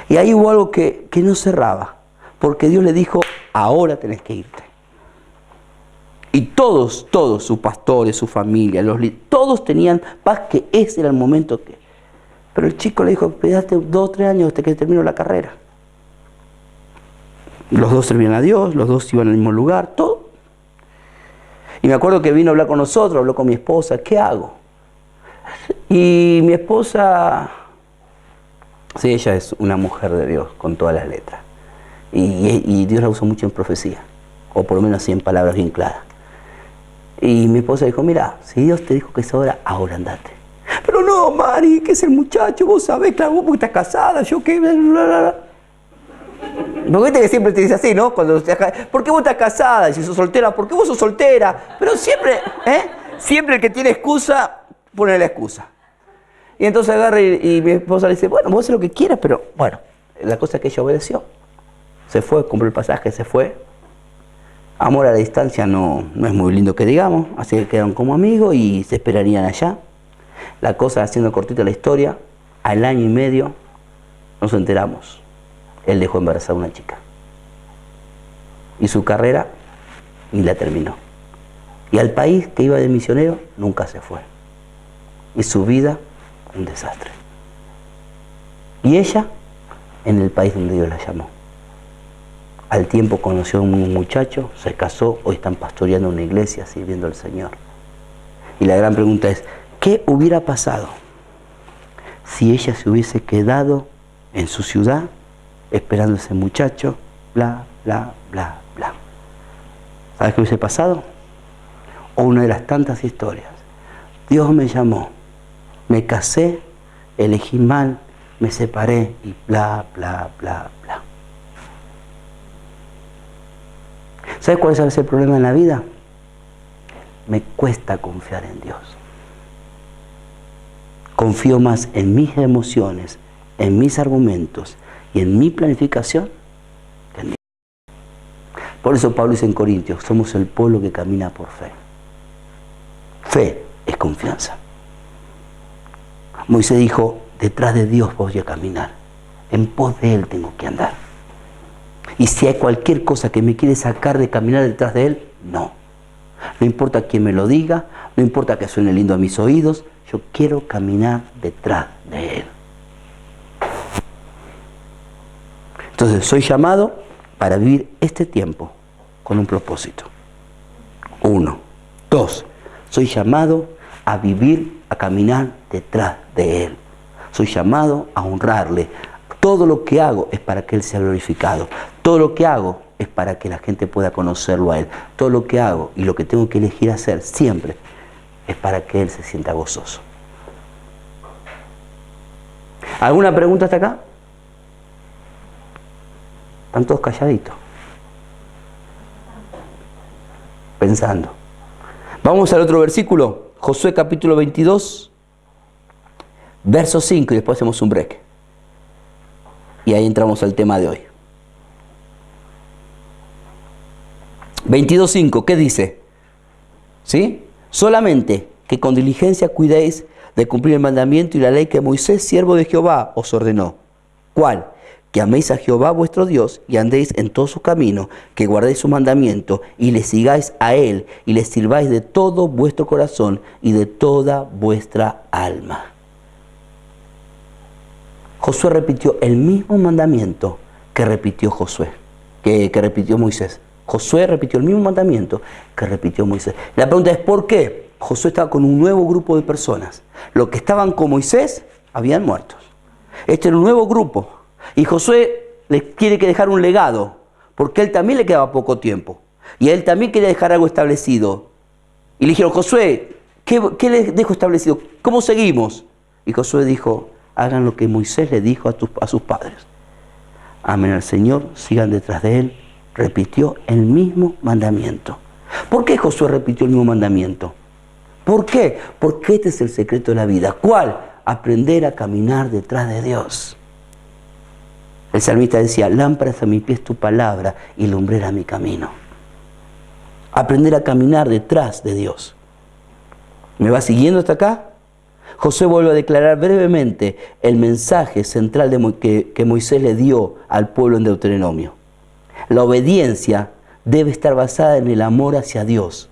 Speaker 1: Y ahí hubo algo que no cerraba, porque Dios le dijo, ahora tenés que irte. Y todos, sus pastores, su familia, todos tenían paz, que ese era el momento que... Pero el chico le dijo, espérate 2 o 3 años hasta que termino la carrera. Los dos servían a Dios, los dos iban al mismo lugar, todo. Y me acuerdo que vino a hablar con nosotros, habló con mi esposa, ¿qué hago? Y mi esposa, sí, ella es una mujer de Dios, con todas las letras. Y Dios la usa mucho en profecía, o por lo menos así en palabras bien claras. Y mi esposa dijo, mira, si Dios te dijo que es ahora andate. Pero no, Mari, que es el muchacho, vos sabés, claro, vos porque estás casada, yo qué... Porque viste que siempre te dice así, ¿no? Cuando ¿por qué vos estás casada? Y si sos soltera, ¿por qué vos sos soltera? Pero siempre, siempre el que tiene excusa, pone la excusa. Y entonces agarra y mi esposa le dice, bueno, vos haces lo que quieras, pero bueno, la cosa es que ella obedeció. Se fue, compró el pasaje, se fue. Amor a la distancia no es muy lindo que digamos, así que quedaron como amigos y se esperarían allá. La cosa, haciendo cortita la historia, al año y medio nos enteramos. Él dejó embarazada a una chica. Y su carrera ni la terminó. Y al país que iba de misionero nunca se fue. Y su vida, un desastre. Y ella, en el país donde Dios la llamó. Al tiempo conoció a un muchacho, se casó, hoy están pastoreando una iglesia, sirviendo al Señor. Y la gran pregunta es, ¿qué hubiera pasado si ella se hubiese quedado en su ciudad esperando a ese muchacho? Bla, bla, bla, bla. ¿Sabes qué hubiese pasado? O una de las tantas historias. Dios me llamó, me casé, elegí mal, me separé y bla, bla, bla, bla. ¿Sabes cuál es el problema en la vida? Me cuesta confiar en Dios. Confío más en mis emociones, en mis argumentos y en mi planificación que en Dios. Por eso Pablo dice en Corintios, somos el pueblo que camina por fe. Fe es confianza. Moisés dijo, detrás de Dios voy a caminar, en pos de Él tengo que andar. Y si hay cualquier cosa que me quiere sacar de caminar detrás de Él, no. No importa quién me lo diga, no importa que suene lindo a mis oídos, yo quiero caminar detrás de Él. Entonces, soy llamado para vivir este tiempo con un propósito. 1. 2. Soy llamado a vivir, a caminar detrás de Él. Soy llamado a honrarle. Todo lo que hago es para que Él sea glorificado. Todo lo que hago es para que la gente pueda conocerlo a Él. Todo lo que hago y lo que tengo que elegir hacer siempre es para que Él se sienta gozoso. ¿Alguna pregunta hasta acá? Están todos calladitos, pensando. Vamos al otro versículo, Josué capítulo 22, verso 5, y después hacemos un break. Y ahí entramos al tema de hoy. 22:5, ¿qué dice? ¿Sí? Solamente que con diligencia cuidéis de cumplir el mandamiento y la ley que Moisés, siervo de Jehová, os ordenó. ¿Cuál? Que améis a Jehová vuestro Dios y andéis en todo su camino, que guardéis su mandamiento y le sigáis a él y le sirváis de todo vuestro corazón y de toda vuestra alma. Josué repitió el mismo mandamiento que repitió que repitió Moisés. Josué repitió el mismo mandamiento que repitió Moisés. La pregunta es ¿por qué? Josué estaba con un nuevo grupo de personas. Los que estaban con Moisés habían muerto. Este era un nuevo grupo. Y Josué les quiere que dejar un legado, porque a él también le quedaba poco tiempo. Y a él también quería dejar algo establecido. Y le dijeron, Josué, ¿qué les dejo establecido? ¿Cómo seguimos? Y Josué dijo, hagan lo que Moisés le dijo a sus padres. Amen al Señor, sigan detrás de él. Repitió el mismo mandamiento. ¿Por qué Josué repitió el mismo mandamiento? ¿Por qué? Porque este es el secreto de la vida. ¿Cuál? Aprender a caminar detrás de Dios. El salmista decía, lámparas a mis pies tu palabra y lumbrera mi camino. Aprender a caminar detrás de Dios. ¿Me va siguiendo hasta acá? Josué vuelve a declarar brevemente el mensaje central que Moisés le dio al pueblo en Deuteronomio. La obediencia debe estar basada en el amor hacia Dios.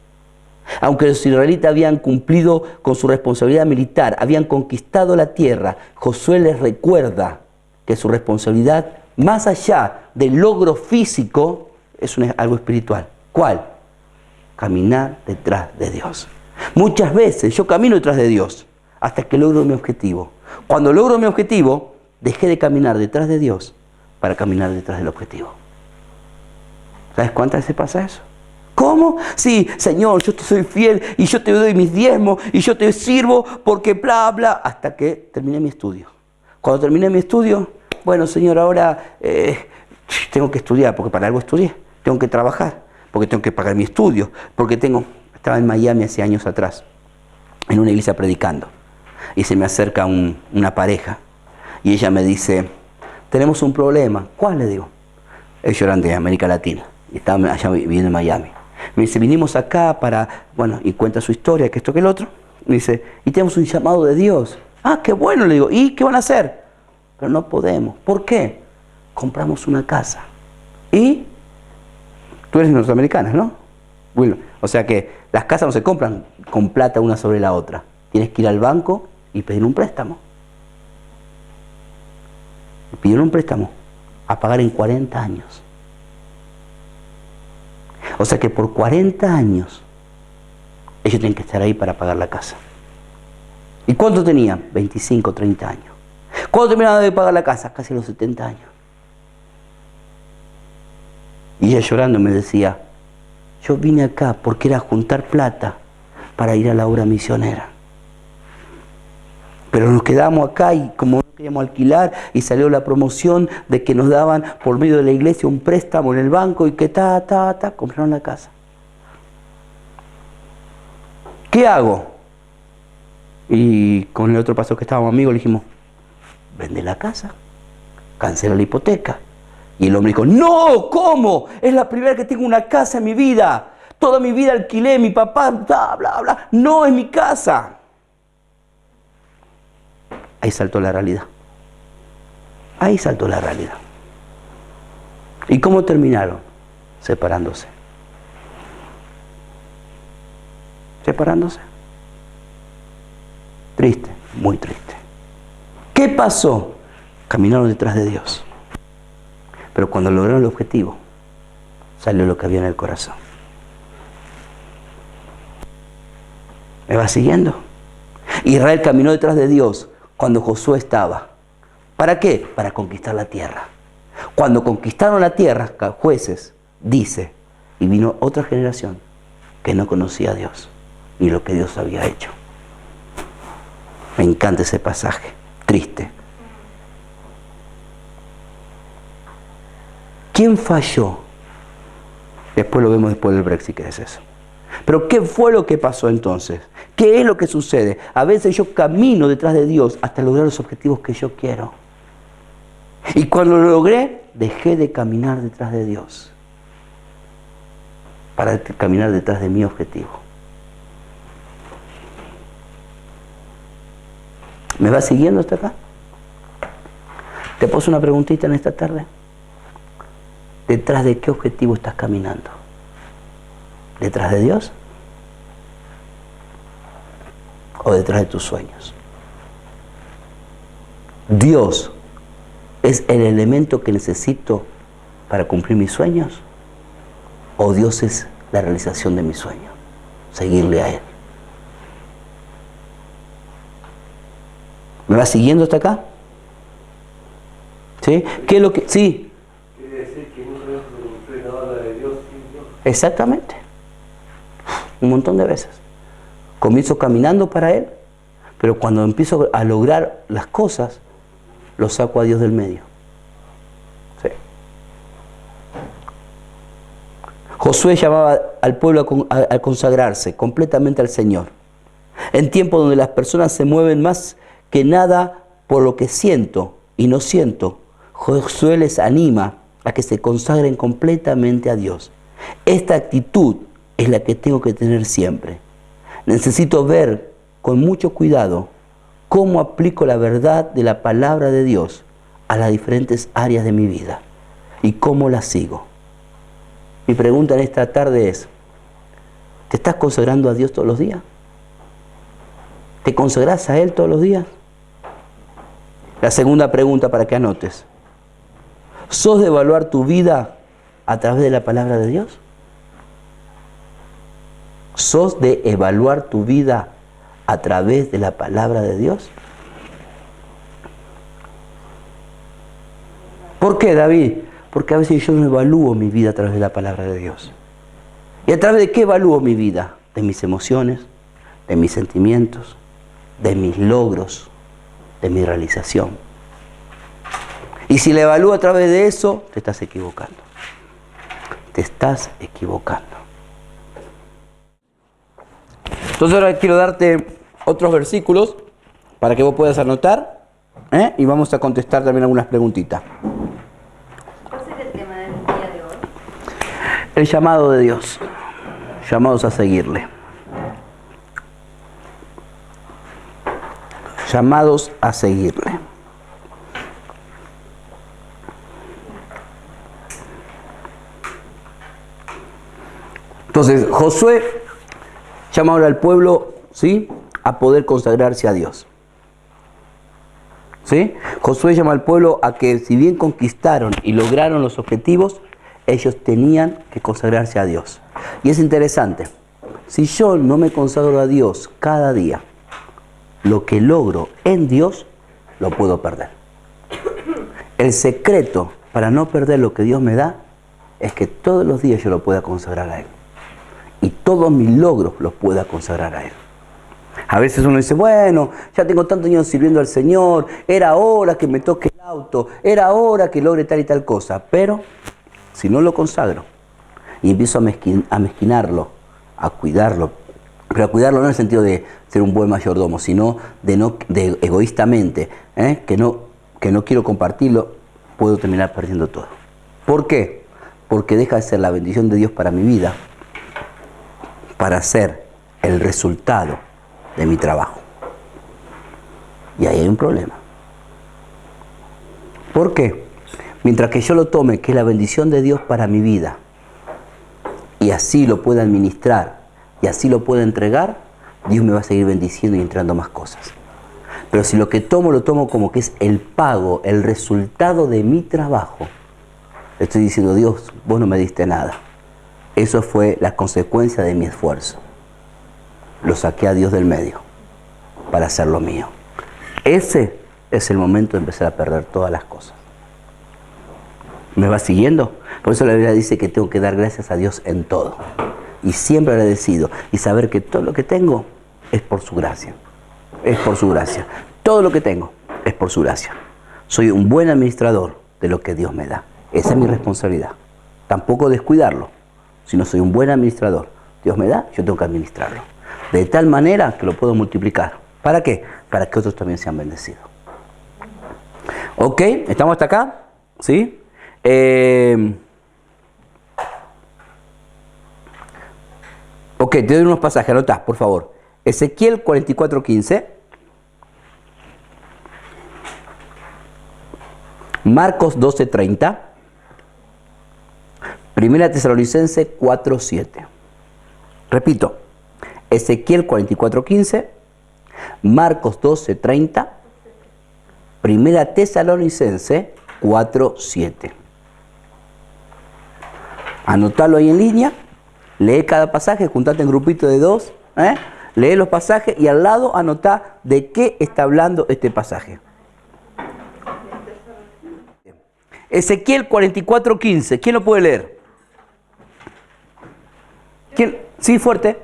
Speaker 1: Aunque los israelitas habían cumplido con su responsabilidad militar, habían conquistado la tierra, Josué les recuerda que su responsabilidad, más allá del logro físico, es algo espiritual. ¿Cuál? Caminar detrás de Dios. Muchas veces yo camino detrás de Dios hasta que logro mi objetivo. Cuando logro mi objetivo, dejé de caminar detrás de Dios para caminar detrás del objetivo. ¿Sabes cuántas veces pasa eso? ¿Cómo? Sí, Señor, yo te soy fiel y yo te doy mis diezmos y yo te sirvo porque bla, bla, hasta que terminé mi estudio. Cuando terminé mi estudio, bueno, Señor, ahora tengo que estudiar porque para algo estudié. Tengo que trabajar porque tengo que pagar mi estudio. Estaba en Miami hace años atrás, en una iglesia predicando. Y se me acerca una pareja y ella me dice, tenemos un problema. ¿Cuál? Le digo. Ellos eran de América Latina y estaban allá viviendo en Miami. Me dice, vinimos acá y cuenta su historia, que esto, que el otro. Me dice, y tenemos un llamado de Dios. Ah, qué bueno, le digo. ¿Y qué van a hacer? Pero no podemos. ¿Por qué? Compramos una casa. ¿Y? Tú eres norteamericana, ¿no? Bueno, o sea que las casas no se compran con plata una sobre la otra. Tienes que ir al banco y pedir un préstamo. Y pidieron un préstamo a pagar en 40 años. O sea que por 40 años ellos tienen que estar ahí para pagar la casa. ¿Y cuánto tenían? 25, 30 años. ¿Cuándo terminaron de pagar la casa? Casi los 70 años. Y ella llorando me decía, yo vine acá porque era juntar plata para ir a la obra misionera. Pero nos quedamos acá y como no queríamos alquilar y salió la promoción de que nos daban por medio de la iglesia un préstamo en el banco y que compraron la casa. ¿Qué hago? Y con el otro pastor que estábamos amigos le dijimos, vende la casa, cancela la hipoteca. Y el hombre dijo, no, ¿cómo? Es la primera vez que tengo una casa en mi vida. Toda mi vida alquilé, mi papá, bla, bla, bla. No, es mi casa. Ahí saltó la realidad. Ahí saltó la realidad. ¿Y cómo terminaron? Separándose. Separándose. Triste, muy triste. ¿Qué pasó? Caminaron detrás de Dios. Pero cuando lograron el objetivo, salió lo que había en el corazón. ¿Me va siguiendo? Israel caminó detrás de Dios cuando Josué estaba. ¿Para qué? Para conquistar la tierra. Cuando conquistaron la tierra, Jueces dice, y vino otra generación que no conocía a Dios, ni lo que Dios había hecho. Me encanta ese pasaje, triste. ¿Quién falló? Después lo vemos después del Brexit, que es eso. Pero ¿qué fue lo que pasó entonces? ¿Qué es lo que sucede? A veces yo camino detrás de Dios hasta lograr los objetivos que yo quiero. Y cuando lo logré, dejé de caminar detrás de Dios. para caminar detrás de mi objetivo. ¿Me vas siguiendo hasta acá? Te puse una preguntita en esta tarde. ¿Detrás de qué objetivo estás caminando? ¿Detrás de Dios? ¿O detrás de tus sueños? ¿Dios es el elemento que necesito para cumplir mis sueños? ¿O Dios es la realización de mis sueños? Seguirle a Él. ¿Me vas siguiendo hasta acá? ¿Sí? ¿Qué es lo que...? Sí.
Speaker 3: Quiere decir que muchas veces me gusta hablar de Dios sin Dios.
Speaker 1: Exactamente. Un montón de veces. Comienzo caminando para Él, pero cuando empiezo a lograr las cosas, lo saco a Dios del medio. Sí. Josué llamaba al pueblo a consagrarse completamente al Señor. En tiempos donde las personas se mueven más que nada por lo que siento y no siento, Josué les anima a que se consagren completamente a Dios. Esta actitud es la que tengo que tener siempre. Necesito ver con mucho cuidado cómo aplico la verdad de la palabra de Dios a las diferentes áreas de mi vida y cómo la sigo. Mi pregunta en esta tarde es, ¿te estás consagrando a Dios todos los días? ¿Te consagras a Él todos los días? La segunda pregunta para que anotes. ¿Sos de evaluar tu vida a través de la palabra de Dios? ¿Sos de evaluar tu vida a través de la palabra de Dios? ¿Por qué, David? Porque a veces yo no evalúo mi vida a través de la palabra de Dios. ¿Y a través de qué evalúo mi vida? De mis emociones, de mis sentimientos, de mis logros, de mi realización. Y si la evalúo a través de eso, te estás equivocando. Te estás equivocando. Entonces ahora quiero darte otros versículos para que vos puedas anotar, y vamos a contestar también algunas preguntitas.
Speaker 2: ¿Cuál sería el tema del día de hoy?
Speaker 1: El llamado de Dios, llamados a seguirle. Llamados a seguirle. Entonces, Josué llama ahora al pueblo, ¿sí?, a poder consagrarse a Dios. ¿Sí? Josué llama al pueblo a que, si bien conquistaron y lograron los objetivos, ellos tenían que consagrarse a Dios. Y es interesante, si yo no me consagro a Dios cada día, lo que logro en Dios lo puedo perder. El secreto para no perder lo que Dios me da es que todos los días yo lo pueda consagrar a Él. Y todos mis logros los pueda consagrar a Él. A veces uno dice, bueno, ya tengo tantos años sirviendo al Señor, era hora que me toque el auto, era hora que logre tal y tal cosa. Pero si no lo consagro y empiezo a mezquinarlo, a cuidarlo, pero a cuidarlo no en el sentido de ser un buen mayordomo, sino de egoístamente, que no quiero compartirlo, puedo terminar perdiendo todo. ¿Por qué? Porque deja de ser la bendición de Dios para mi vida, para ser el resultado de mi trabajo. Y ahí hay un problema. ¿Por qué? Mientras que yo lo tome, que es la bendición de Dios para mi vida, y así lo pueda administrar, y así lo pueda entregar, Dios me va a seguir bendiciendo y entrando más cosas. Pero si lo que tomo, lo tomo como que es el pago, el resultado de mi trabajo, estoy diciendo, Dios, vos no me diste nada. Eso fue la consecuencia de mi esfuerzo. Lo saqué a Dios del medio para hacer lo mío. Ese es el momento de empezar a perder todas las cosas. ¿Me va siguiendo? Por eso la Biblia dice que tengo que dar gracias a Dios en todo. Y siempre agradecido. Y saber que todo lo que tengo es por su gracia. Es por su gracia. Todo lo que tengo es por su gracia. Soy un buen administrador de lo que Dios me da. Esa es mi responsabilidad. Tampoco descuidarlo. Si no soy un buen administrador, Dios me da, yo tengo que administrarlo. De tal manera que lo puedo multiplicar. ¿Para qué? Para que otros también sean bendecidos. ¿Ok? ¿Estamos hasta acá? ¿Sí? Ok, te doy unos pasajes, anotá, por favor. Ezequiel 44:15. Marcos 12:30. Primera Tesalonicenses 4:7. Repito, Ezequiel 44:15, Marcos 12:30, Primera Tesalonicenses 4:7. Anotalo ahí en línea, lee cada pasaje, juntate en grupito de 2, lee los pasajes y al lado anotá de qué está hablando este pasaje. Ezequiel 44:15, ¿quién lo puede leer? ¿Quién? Sí, fuerte.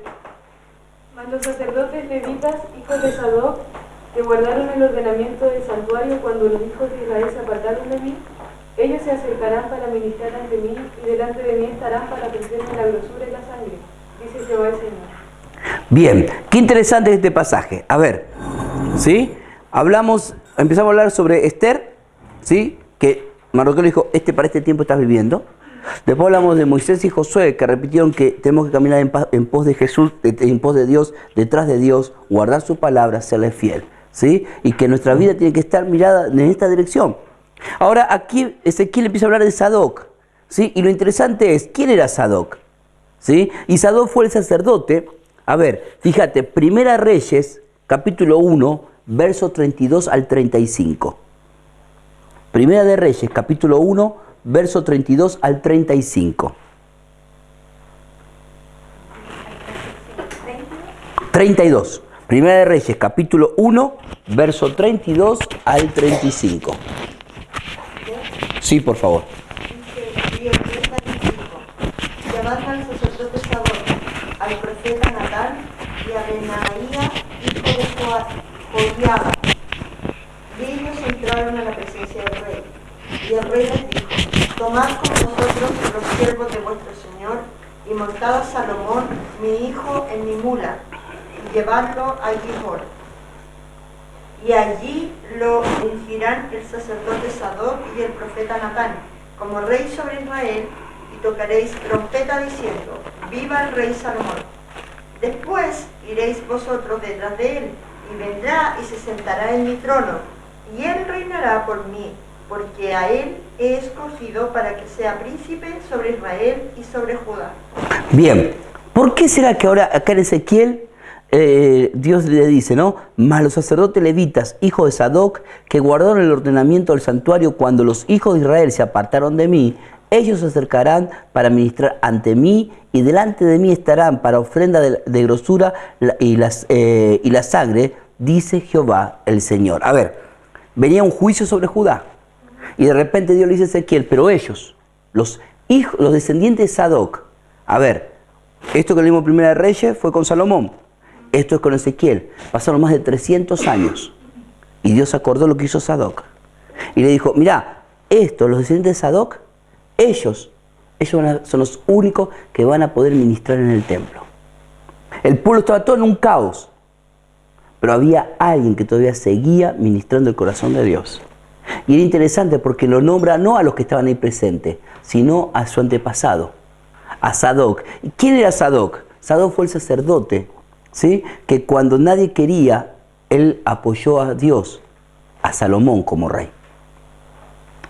Speaker 4: Mas los sacerdotes levitas, hijos de Sadoc, que guardaron el ordenamiento del santuario cuando los hijos de Israel se apartaron de mí, ellos se acercarán para ministrar ante mí, y delante de mí estarán para ofrecerme la grosura y la sangre, dice Jehová el Señor.
Speaker 1: Bien, qué interesante este pasaje. A ver, ¿sí? Empezamos a hablar sobre Esther, ¿sí? Que Mardoqueo le dijo, para este tiempo estás viviendo. Después hablamos de Moisés y Josué, que repitieron que tenemos que caminar en pos de Jesús, en pos de Dios, detrás de Dios, guardar su palabra, serle fiel, ¿sí? Y que nuestra vida tiene que estar mirada en esta dirección. Ahora aquí Ezequiel empieza a hablar de Sadoc, ¿sí? Y lo interesante es, ¿quién era Sadoc? ¿Sí? Y Sadoc fue el sacerdote. A ver, fíjate, Primera Reyes, capítulo 1, verso 32 al 35. Primera de Reyes, capítulo 1, verso 32 al 35. 32. Primera de Reyes, capítulo 1, verso 32 al 35. Sí, por favor.
Speaker 5: Dice, 35. Llamad al sacerdote Sadoc, al profeta Natán y a Benaía, hijo de Joiada. Y ellos entraron a la presencia del rey. Y el rey les dijo, tomad con vosotros los siervos de vuestro señor y montad a Salomón, mi hijo, en mi mula, y llevadlo a Gihor. Y allí lo ungirán el sacerdote Sadoc y el profeta Natán, como rey sobre Israel, y tocaréis trompeta diciendo, viva el rey Salomón. Después iréis vosotros detrás de él, y vendrá y se sentará en mi trono, y él reinará por mí, porque a él he escogido para que sea príncipe sobre Israel y sobre Judá.
Speaker 1: Bien, ¿por qué será que ahora acá en Ezequiel Dios le dice, ¿no? Mas los sacerdotes levitas, hijos de Sadoc, que guardaron el ordenamiento del santuario cuando los hijos de Israel se apartaron de mí, ellos se acercarán para ministrar ante mí y delante de mí estarán para ofrenda de grosura y la sangre, dice Jehová el Señor. A ver, venía un juicio sobre Judá y de repente Dios le dice a Ezequiel, pero ellos, los descendientes de Sadoc, a ver, esto que leímos en Primera de Reyes fue con Salomón. Esto es con Ezequiel. Pasaron más de 300 años. Y Dios acordó lo que hizo Sadoc. Y le dijo, mirá, los descendientes de Sadoc, ellos son los únicos que van a poder ministrar en el templo. El pueblo estaba todo en un caos. Pero había alguien que todavía seguía ministrando el corazón de Dios. Y era interesante porque lo nombra no a los que estaban ahí presentes, sino a su antepasado, a Sadoc. ¿Y quién era Sadoc? Sadoc fue el sacerdote, ¿sí? Que cuando nadie quería, él apoyó a Dios, a Salomón como rey.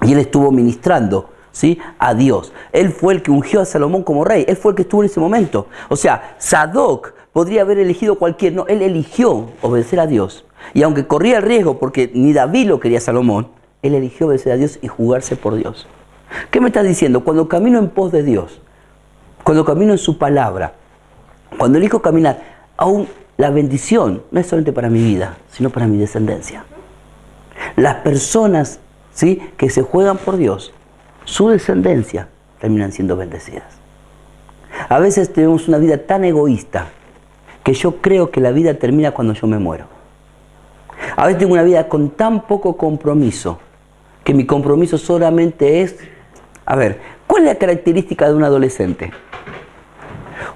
Speaker 1: Y él estuvo ministrando, ¿sí? A Dios. Él fue el que ungió a Salomón como rey. Él fue el que estuvo en ese momento. O sea, Sadoc podría haber elegido cualquier... No, él eligió obedecer a Dios. Y aunque corría el riesgo, porque ni David lo quería a Salomón, él eligió obedecer a Dios y jugarse por Dios. ¿Qué me estás diciendo? Cuando camino en pos de Dios, cuando camino en su palabra, cuando elijo caminar, aún la bendición no es solamente para mi vida, sino para mi descendencia. Las personas, ¿sí?, que se juegan por Dios, su descendencia, terminan siendo bendecidas. A veces tenemos una vida tan egoísta que yo creo que la vida termina cuando yo me muero. A veces tengo una vida con tan poco compromiso que mi compromiso solamente es... A ver, ¿cuál es la característica de un adolescente?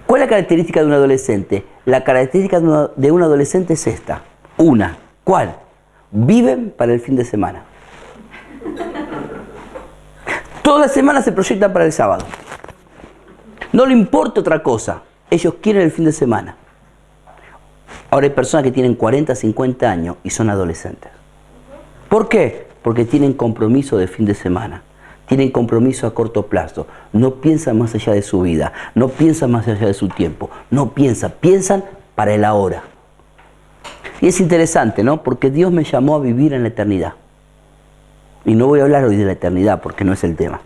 Speaker 1: ¿Cuál es la característica de un adolescente? La característica de un adolescente es esta. Una. ¿Cuál? Viven para el fin de semana. Toda la semana se proyectan para el sábado. No le importa otra cosa. ellos quieren el fin de semana. Ahora hay personas que tienen 40, 50 años y son adolescentes. ¿Por qué? Porque tienen compromiso de fin de semana. Tienen compromiso a corto plazo. No piensan más allá de su vida. No piensan más allá de su tiempo. No piensan. Piensan para el ahora. Y es interesante, ¿no? Porque Dios me llamó a vivir en la eternidad. Y no voy a hablar hoy de la eternidad porque no es el tema.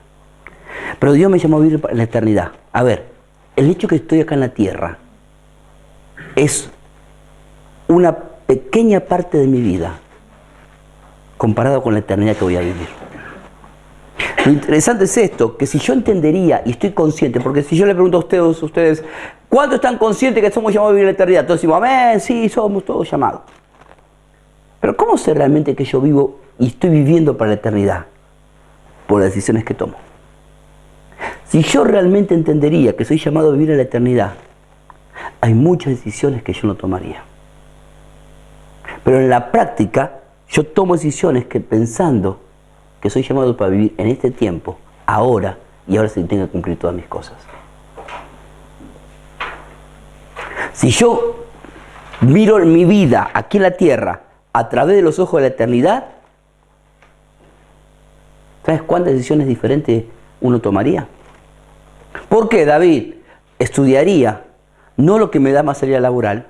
Speaker 1: Pero Dios me llamó a vivir en la eternidad. A ver, el hecho que estoy acá en la tierra es una pequeña parte de mi vida comparado con la eternidad que voy a vivir. Lo interesante es esto, que si yo entendería y estoy consciente, porque si yo le pregunto a ustedes, ¿cuántos están conscientes que somos llamados a vivir la eternidad? Todos decimos, amén, sí, somos todos llamados. Pero ¿cómo sé realmente que yo vivo y estoy viviendo para la eternidad? Por las decisiones que tomo. Si yo realmente entendería que soy llamado a vivir en la eternidad, hay muchas decisiones que yo no tomaría. Pero en la práctica, yo tomo decisiones que pensando que soy llamado para vivir en este tiempo, ahora, y ahora sí tengo que cumplir todas mis cosas. Si yo miro mi vida aquí en la tierra a través de los ojos de la eternidad, ¿sabes cuántas decisiones diferentes uno tomaría? ¿Por qué, David? Estudiaría no lo que me da más salida laboral,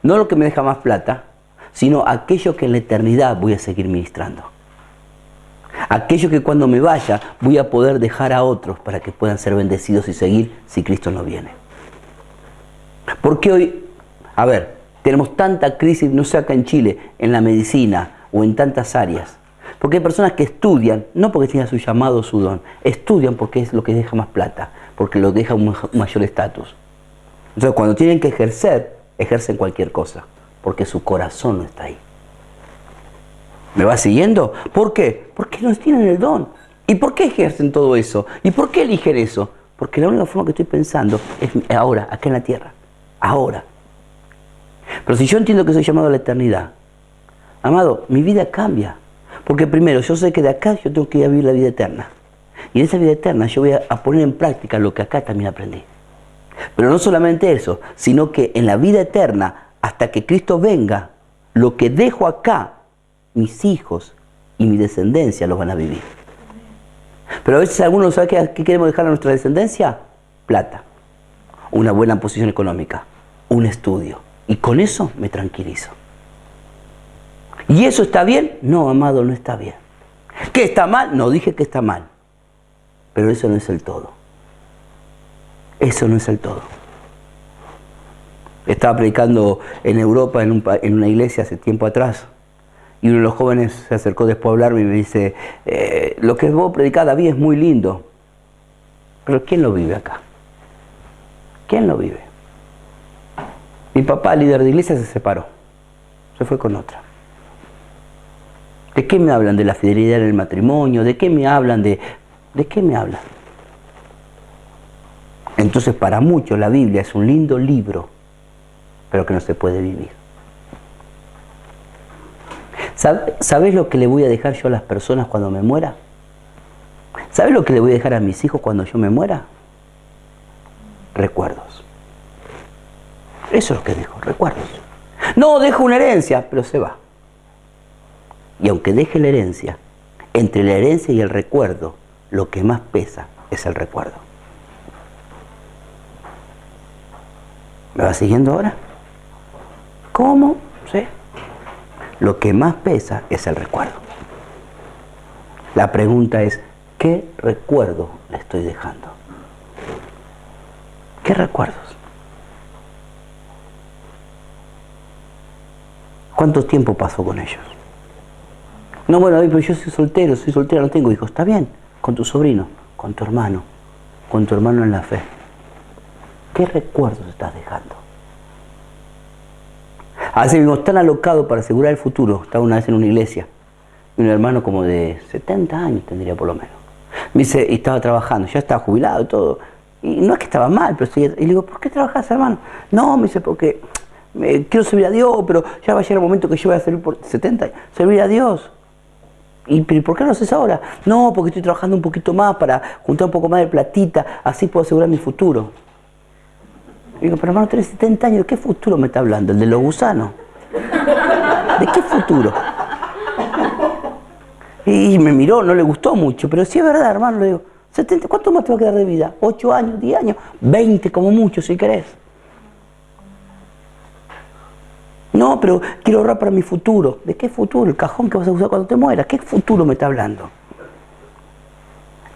Speaker 1: no lo que me deja más plata, sino aquello que en la eternidad voy a seguir ministrando. Aquello que cuando me vaya voy a poder dejar a otros para que puedan ser bendecidos y seguir si Cristo no viene. Porque hoy, a ver, tenemos tanta crisis, no sé acá en Chile, en la medicina o en tantas áreas. Porque hay personas que estudian, no porque tengan su llamado o su don, estudian porque es lo que deja más plata, porque lo deja un mayor estatus. Entonces cuando tienen que ejercer, ejercen cualquier cosa, porque su corazón no está ahí. ¿Me va siguiendo? ¿Por qué? Porque no tienen el don. ¿Y por qué ejercen todo eso? ¿Y por qué eligen eso? Porque la única forma que estoy pensando es ahora, acá en la tierra. Ahora. Pero si yo entiendo que soy llamado a la eternidad, amado, mi vida cambia. Porque primero, yo sé que de acá yo tengo que ir a vivir la vida eterna. Y en esa vida eterna yo voy a poner en práctica lo que acá también aprendí. Pero no solamente eso, sino que en la vida eterna, hasta que Cristo venga, lo que dejo acá, mis hijos y mi descendencia los van a vivir. Pero a veces algunos saben qué queremos dejar a nuestra descendencia: plata, una buena posición económica, un estudio. Y con eso me tranquilizo. ¿Y eso está bien? No, amado, no está bien. ¿Qué está mal? No dije que está mal. Pero eso no es el todo. Eso no es el todo. Estaba predicando en Europa, en una iglesia hace tiempo atrás. Y uno de los jóvenes se acercó después a hablarme y me dice, lo que vos predicás, David, es muy lindo. Pero ¿quién lo vive acá? ¿Quién lo vive? Mi papá, líder de iglesia, se separó. Se fue con otra. ¿De qué me hablan? ¿De la fidelidad en el matrimonio? ¿De qué me hablan? ¿De qué me hablan? Entonces, para muchos la Biblia es un lindo libro, pero que no se puede vivir. ¿Sabes lo que le voy a dejar yo a las personas cuando me muera? ¿Sabes lo que le voy a dejar a mis hijos cuando yo me muera? Recuerdos. Eso es lo que dejo, recuerdos. No, dejo una herencia, pero se va. Y aunque deje la herencia, entre la herencia y el recuerdo, lo que más pesa es el recuerdo. ¿Me va siguiendo ahora? ¿Cómo? ¿Sí? Lo que más pesa es el recuerdo. La pregunta es, ¿qué recuerdo le estoy dejando? ¿Qué recuerdos? ¿Cuánto tiempo pasó con ellos? No, bueno, pero yo soy soltera, no tengo hijos. Está bien, con tu sobrino, con tu hermano en la fe. ¿Qué recuerdos estás dejando? A veces vivimos tan alocados para asegurar el futuro. Estaba una vez en una iglesia y un hermano como de 70 años tendría por lo menos. Me dice, y estaba trabajando, ya estaba jubilado y todo. Y no es que estaba mal, pero y le digo, ¿por qué trabajás, hermano? No, me dice, porque quiero servir a Dios, pero ya va a llegar el momento que yo voy a servir por 70 años. Servir a Dios. ¿Y por qué no lo haces ahora? No, porque estoy trabajando un poquito más para juntar un poco más de platita, así puedo asegurar mi futuro. Digo, pero hermano, tenés 70 años, ¿de qué futuro me está hablando? ¿El de los gusanos? ¿De qué futuro? Y me miró, no le gustó mucho, pero sí es verdad, hermano, le digo, 70, ¿cuánto más te va a quedar de vida? ¿8 años, 10 años? 20 como mucho, si querés. No, pero quiero ahorrar para mi futuro. ¿De qué futuro? El cajón que vas a usar cuando te mueras. ¿Qué futuro me está hablando?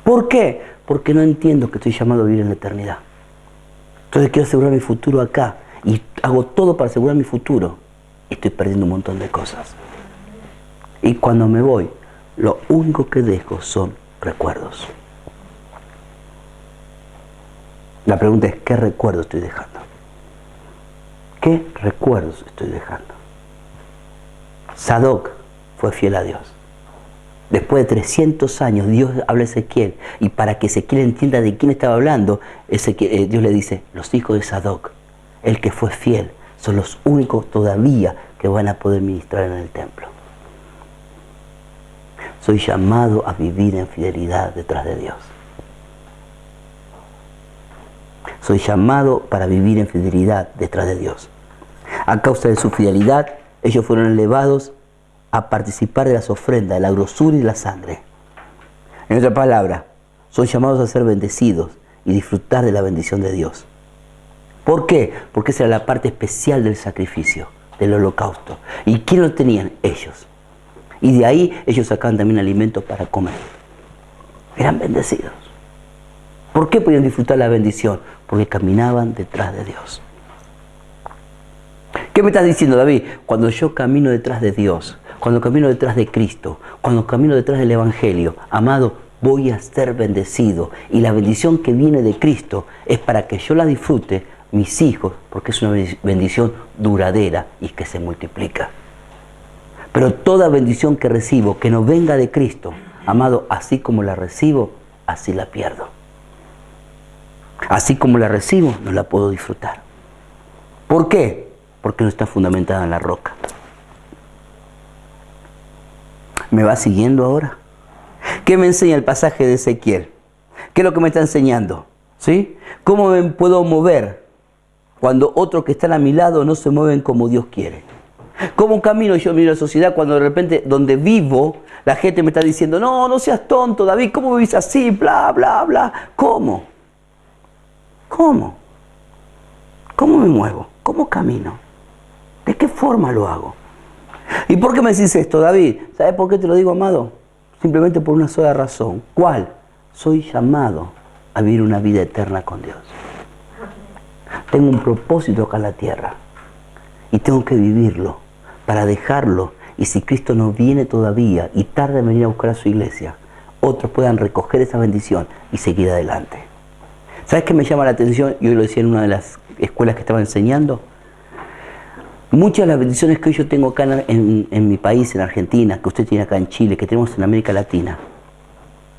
Speaker 1: ¿Por qué? Porque no entiendo que estoy llamado a vivir en la eternidad. Entonces quiero asegurar mi futuro acá y hago todo para asegurar mi futuro. Estoy perdiendo un montón de cosas. Y cuando me voy, lo único que dejo son recuerdos. La pregunta es, ¿qué recuerdos estoy dejando? ¿Qué recuerdos estoy dejando? Sadoc fue fiel a Dios. Después de 300 años, Dios habla a Ezequiel, y para que Ezequiel entienda de quién estaba hablando, Dios le dice, los hijos de Sadoc, el que fue fiel, son los únicos todavía que van a poder ministrar en el templo. Soy llamado a vivir en fidelidad detrás de Dios. Soy llamado para vivir en fidelidad detrás de Dios. A causa de su fidelidad, ellos fueron elevados a participar de las ofrendas, de la grosura y de la sangre. En otra palabra, son llamados a ser bendecidos y disfrutar de la bendición de Dios. ¿Por qué? Porque esa era la parte especial del sacrificio, del holocausto. ¿Y quién lo tenían? Ellos. Y de ahí ellos sacaban también alimentos para comer. Eran bendecidos. ¿Por qué podían disfrutar la bendición? Porque caminaban detrás de Dios. ¿Qué me estás diciendo, David? Cuando yo camino detrás de Dios, cuando camino detrás de Cristo, cuando camino detrás del Evangelio, amado, voy a ser bendecido. Y la bendición que viene de Cristo es para que yo la disfrute, mis hijos, porque es una bendición duradera y que se multiplica. Pero toda bendición que recibo, que no venga de Cristo, amado, así como la recibo, así la pierdo. Así como la recibo, no la puedo disfrutar. ¿Por qué? Porque no está fundamentada en la roca. ¿Me va siguiendo ahora? ¿Qué me enseña el pasaje de Ezequiel? ¿Qué es lo que me está enseñando? ¿Sí? ¿Cómo me puedo mover cuando otros que están a mi lado no se mueven como Dios quiere? ¿Cómo camino yo en la sociedad cuando de repente donde vivo la gente me está diciendo, no, no seas tonto, David, ¿cómo vivís así? Bla, bla, bla. ¿Cómo? ¿Cómo? ¿Cómo me muevo? ¿Cómo camino? ¿De qué forma lo hago? ¿Y por qué me decís esto, David? ¿Sabes por qué te lo digo, amado? Simplemente por una sola razón. ¿Cuál? Soy llamado a vivir una vida eterna con Dios. Tengo un propósito acá en la tierra y tengo que vivirlo para dejarlo. Y si Cristo no viene todavía y tarda en venir a buscar a su iglesia, otros puedan recoger esa bendición y seguir adelante. ¿Sabes qué me llama la atención? Y hoy lo decía en una de las escuelas que estaba enseñando. Muchas de las bendiciones que hoy yo tengo acá en mi país, en Argentina, que usted tiene acá en Chile, que tenemos en América Latina,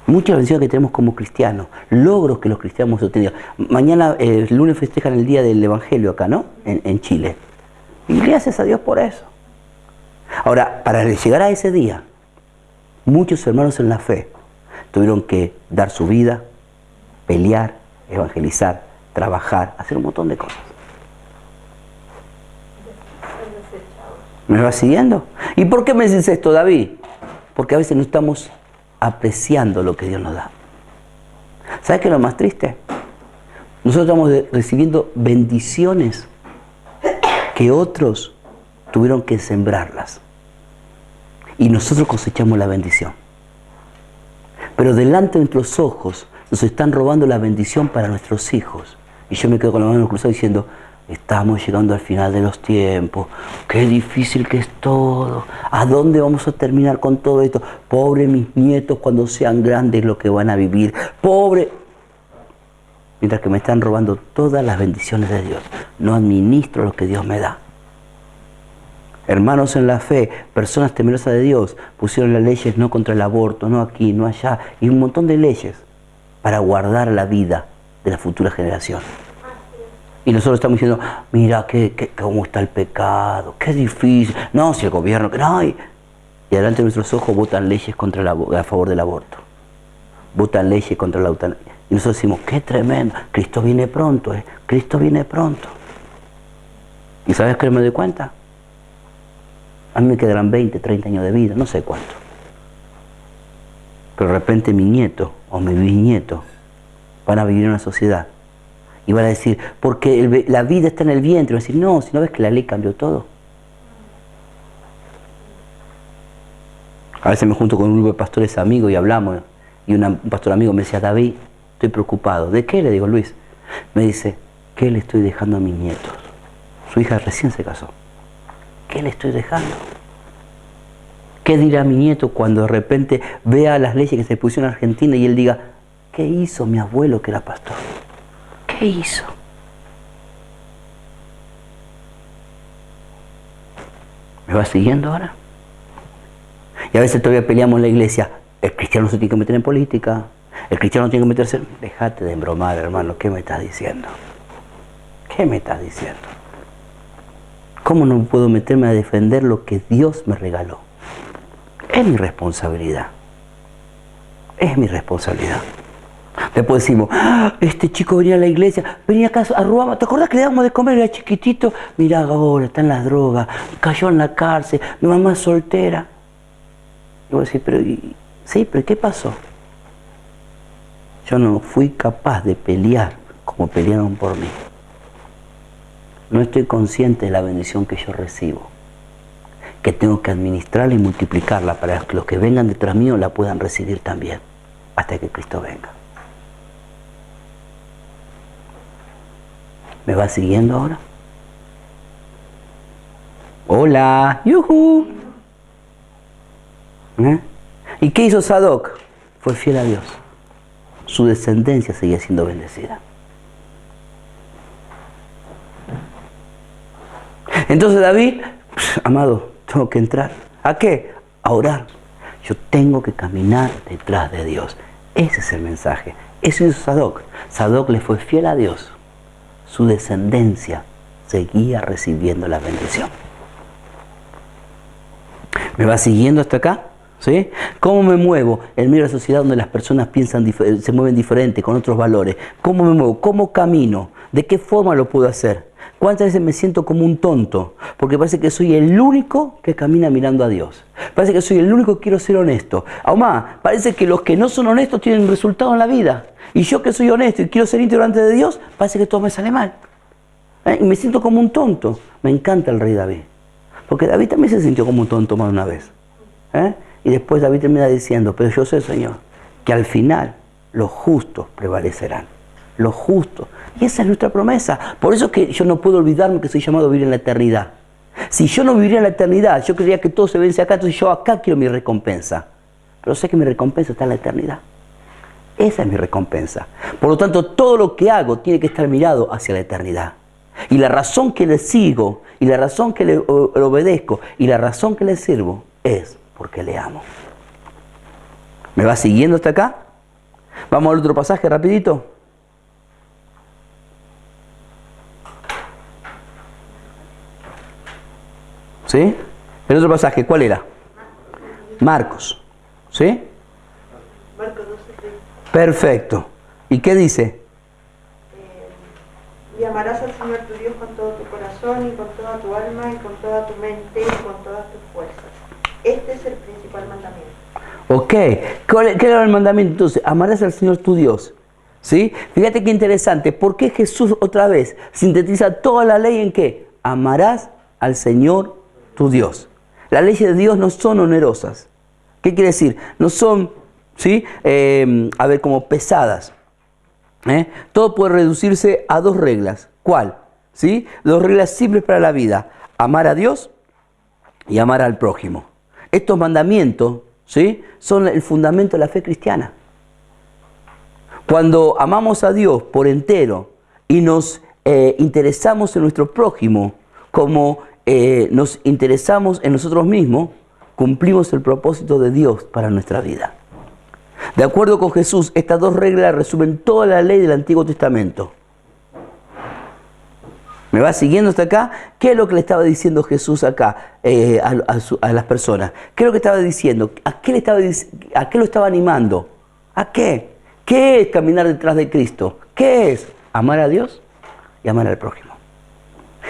Speaker 1: muchas de las bendiciones que tenemos como cristianos, logros que los cristianos hemos obtenido. Mañana, el lunes, festejan el Día del Evangelio acá, ¿no? En Chile. Y gracias a Dios por eso. Ahora, para llegar a ese día, muchos hermanos en la fe tuvieron que dar su vida, pelear, evangelizar, trabajar, hacer un montón de cosas. ¿Me va siguiendo? ¿Y por qué me dices esto, David? Porque a veces no estamos apreciando lo que Dios nos da. ¿Sabes qué es lo más triste? Nosotros estamos recibiendo bendiciones que otros tuvieron que sembrarlas. Y nosotros cosechamos la bendición. Pero delante de nuestros ojos nos están robando la bendición para nuestros hijos. Y yo me quedo con la mano cruzada diciendo, estamos llegando al final de los tiempos. Qué difícil que es todo. ¿A dónde vamos a terminar con todo esto? Pobre mis nietos cuando sean grandes lo que van a vivir. Pobre. Mientras que me están robando todas las bendiciones de Dios. No administro lo que Dios me da. Hermanos en la fe, personas temerosas de Dios, pusieron las leyes no contra el aborto, no aquí, no allá, y un montón de leyes para guardar la vida de la futura generación. Y nosotros estamos diciendo, mira cómo está el pecado, qué difícil. No, si el gobierno, no. Y delante de nuestros ojos votan leyes a favor del aborto. Votan leyes contra la eutanasia. Y nosotros decimos, qué tremendo, Cristo viene pronto, Cristo viene pronto. ¿Y sabes qué me doy cuenta? A mí me quedarán 20, 30 años de vida, no sé cuánto. Pero de repente mi nieto o mi bisnieto van a vivir en una sociedad y van a decir, porque la vida está en el vientre. Y van a decir, no, si no ves que la ley cambió todo. A veces me junto con un grupo de pastores amigos y hablamos, y un pastor amigo me decía, David, estoy preocupado. ¿De qué? Le digo, Luis. Me dice, ¿qué le estoy dejando a mis nietos? Su hija recién se casó. ¿Qué le estoy dejando? ¿Qué dirá mi nieto cuando de repente vea las leyes que se pusieron en Argentina y él diga, ¿qué hizo mi abuelo que era pastor? ¿Qué hizo? ¿Me va siguiendo ahora? Y a veces todavía peleamos en la iglesia, el cristiano no se tiene que meter en política, el cristiano no tiene que meterse... Déjate de embromar, hermano, ¿qué me estás diciendo? ¿Qué me estás diciendo? ¿Cómo no puedo meterme a defender lo que Dios me regaló? Es mi responsabilidad. Es mi responsabilidad. Después decimos, este chico venía a la iglesia, venía acá a robar. ¿Te acordás que le dábamos de comer? Era chiquitito. Mirá ahora, está en las drogas, cayó en la cárcel, mi mamá es soltera. Y vos decís, pero ¿qué pasó? Yo no fui capaz de pelear como pelearon por mí. No estoy consciente de la bendición que yo recibo, que tengo que administrarla y multiplicarla para que los que vengan detrás mío la puedan recibir también, hasta que Cristo venga. ¿Me va siguiendo ahora? Hola, yuhu. ¿Y qué hizo Sadoc? Fue fiel a Dios. Su descendencia seguía siendo bendecida. Entonces David, amado, tengo que entrar. ¿A qué? A orar. Yo tengo que caminar detrás de Dios. Ese es el mensaje. Eso hizo Sadoc. Sadoc le fue fiel a Dios. Su descendencia seguía recibiendo la bendición. ¿Me va siguiendo hasta acá? ¿Sí? ¿Cómo me muevo en medio de la sociedad donde las personas piensan se mueven diferente, con otros valores? ¿Cómo me muevo? ¿Cómo camino? ¿De qué forma lo puedo hacer? ¿Cuántas veces me siento como un tonto? Porque parece que soy el único que camina mirando a Dios. Parece que soy el único que quiero ser honesto. Aún más, parece que los que no son honestos tienen resultado en la vida. Y yo que soy honesto y quiero ser íntegro delante de Dios, parece que todo me sale mal. Y me siento como un tonto. Me encanta el rey David. Porque David también se sintió como un tonto más de una vez. Y después David termina diciendo, pero yo sé, Señor, que al final los justos prevalecerán. Los justos. Y esa es nuestra promesa. Por eso es que yo no puedo olvidarme que soy llamado a vivir en la eternidad. Si yo no viviría en la eternidad, yo creería que todo se vence acá, entonces yo acá quiero mi recompensa. Pero sé que mi recompensa está en la eternidad. Esa es mi recompensa. Por lo tanto, todo lo que hago tiene que estar mirado hacia la eternidad. Y la razón que le sigo, y la razón que le obedezco, y la razón que le sirvo, es porque le amo. ¿Me va siguiendo hasta acá? Vamos al otro pasaje rapidito. ¿Sí? El otro pasaje, ¿cuál era? Marcos. ¿Sí?
Speaker 5: Marcos 12:3.
Speaker 1: Perfecto. ¿Y qué dice?
Speaker 5: Y amarás al Señor tu Dios con todo tu corazón y con toda tu alma y con toda tu mente y con todas tus fuerzas. Este es el principal mandamiento.
Speaker 1: Ok. ¿Qué era el mandamiento entonces? Amarás al Señor tu Dios. ¿Sí? Fíjate qué interesante. ¿Por qué Jesús otra vez sintetiza toda la ley en qué? Amarás al Señor tu Dios. Las leyes de Dios no son onerosas. ¿Qué quiere decir? No son, ¿sí? Como pesadas. Todo puede reducirse a dos reglas. ¿Cuál? ¿Sí? Dos reglas simples para la vida. Amar a Dios y amar al prójimo. Estos mandamientos, ¿sí? Son el fundamento de la fe cristiana. Cuando amamos a Dios por entero y nos interesamos en nuestro prójimo como nos interesamos en nosotros mismos, cumplimos el propósito de Dios para nuestra vida. De acuerdo con Jesús, estas dos reglas resumen toda la ley del Antiguo Testamento. ¿Me va siguiendo hasta acá? ¿Qué es lo que le estaba diciendo Jesús acá a las personas? ¿Qué es lo que estaba diciendo? ¿A qué lo estaba animando? ¿A qué? ¿Qué es caminar detrás de Cristo? ¿Qué es? Amar a Dios y amar al prójimo.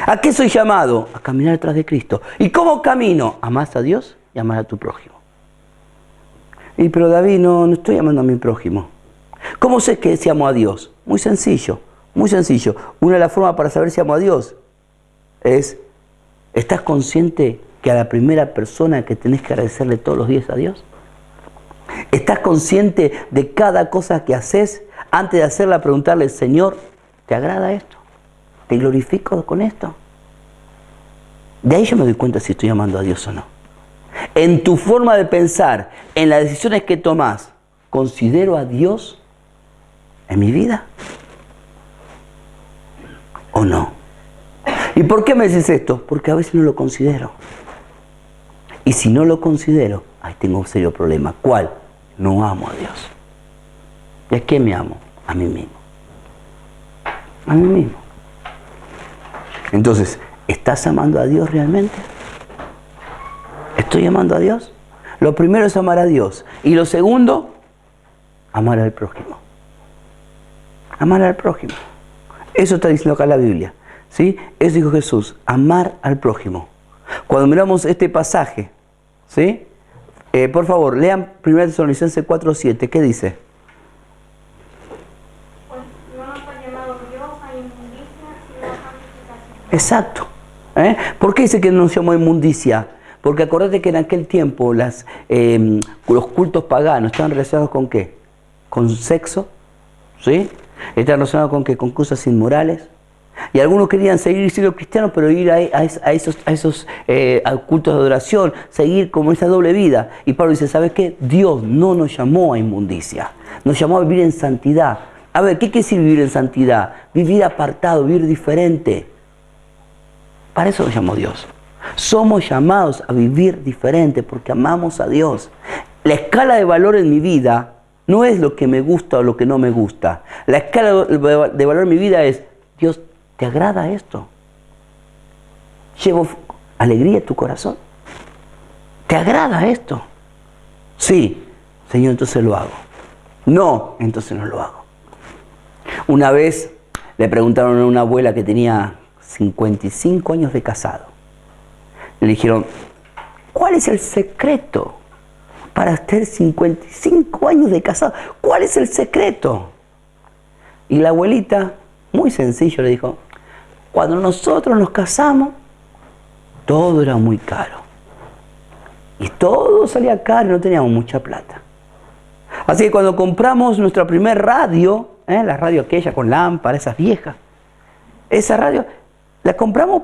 Speaker 1: ¿A qué soy llamado? A caminar detrás de Cristo. ¿Y cómo camino? Amar a Dios y amar a tu prójimo. Y pero David, no estoy amando a mi prójimo. ¿Cómo sé que si amo a Dios? Muy sencillo, muy sencillo. Una de las formas para saber si amo a Dios es, ¿estás consciente que a la primera persona que tenés que agradecerle todos los días a Dios? ¿Estás consciente de cada cosa que haces? Antes de hacerla, preguntarle, Señor, ¿te agrada esto? ¿Te glorifico con esto? De ahí yo me doy cuenta si estoy amando a Dios o no. En tu forma de pensar, en las decisiones que tomás, ¿considero a Dios en mi vida? ¿O no? ¿Y por qué me decís esto? Porque a veces no lo considero. Y si no lo considero, ahí tengo un serio problema. ¿Cuál? No amo a Dios. ¿Y a qué me amo? A mí mismo. A mí mismo. Entonces, ¿estás amando a Dios realmente? ¿Estoy amando a Dios? Lo primero es amar a Dios. Y lo segundo, amar al prójimo. Amar al prójimo. Eso está diciendo acá la Biblia. ¿Sí? Eso dijo Jesús, amar al prójimo. Cuando miramos este pasaje, ¿sí? Por favor, lean 1 Tesalonicenses 4:7. ¿Qué dice?
Speaker 2: Pues no nos ha llamado Dios a inmundicia, sino a santificación.
Speaker 1: Exacto. ¿Por qué dice que nos llamó inmundicia? Porque acordate que en aquel tiempo los cultos paganos estaban relacionados con ¿qué? Con sexo, ¿sí? Estaban relacionados con ¿qué? Con cosas inmorales. Y algunos querían seguir siendo cristianos, pero ir a esos cultos de adoración, seguir como esa doble vida. Y Pablo dice, ¿sabes qué? Dios no nos llamó a inmundicia, nos llamó a vivir en santidad. A ver, ¿qué quiere decir vivir en santidad? Vivir apartado, vivir diferente. Para eso nos llamó Dios. Somos llamados a vivir diferente porque amamos a Dios. La escala de valor en mi vida no es lo que me gusta o lo que no me gusta. La escala de valor en mi vida es, Dios, ¿te agrada esto? ¿Llevo alegría a tu corazón? ¿Te agrada esto? Sí, Señor, entonces lo hago. No, entonces no lo hago. Una vez le preguntaron a una abuela que tenía 55 años de casado. Le dijeron, ¿cuál es el secreto para tener 55 años de casado? ¿Cuál es el secreto? Y la abuelita, muy sencillo, le dijo, cuando nosotros nos casamos, todo era muy caro. Y todo salía caro y no teníamos mucha plata. Así que cuando compramos nuestra primer radio, la radio aquella con lámpara, esas viejas, esa radio, la compramos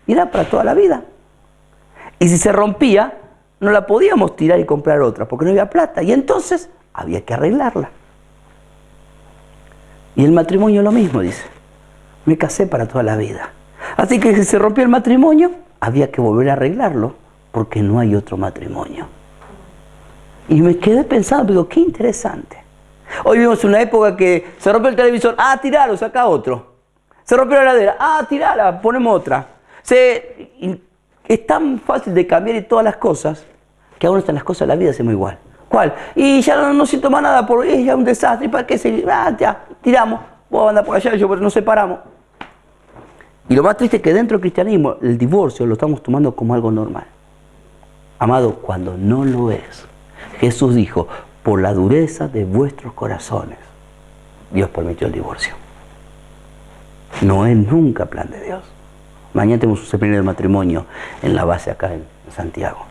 Speaker 1: y era para toda la vida. Y si se rompía, no la podíamos tirar y comprar otra, porque no había plata. Y entonces había que arreglarla. Y el matrimonio lo mismo, dice. Me casé para toda la vida. Así que si se rompió el matrimonio, había que volver a arreglarlo, porque no hay otro matrimonio. Y me quedé pensando, digo, qué interesante. Hoy vivimos en una época que se rompió el televisor, tiralo, saca otro. Se rompió la heladera, tirala, ponemos otra. Es tan fácil de cambiar y todas las cosas, que aún están las cosas de la vida hacemos igual. ¿Cuál? Y ya no siento más nada, porque es ya un desastre, ¿y para qué seguir? Ya, tiramos, vos andás por allá, yo nos separamos. Y lo más triste es que dentro del cristianismo, el divorcio lo estamos tomando como algo normal. Amado, cuando no lo es. Jesús dijo, por la dureza de vuestros corazones, Dios permitió el divorcio. No es nunca plan de Dios. Mañana tenemos un seminario de matrimonio en la base acá en Santiago.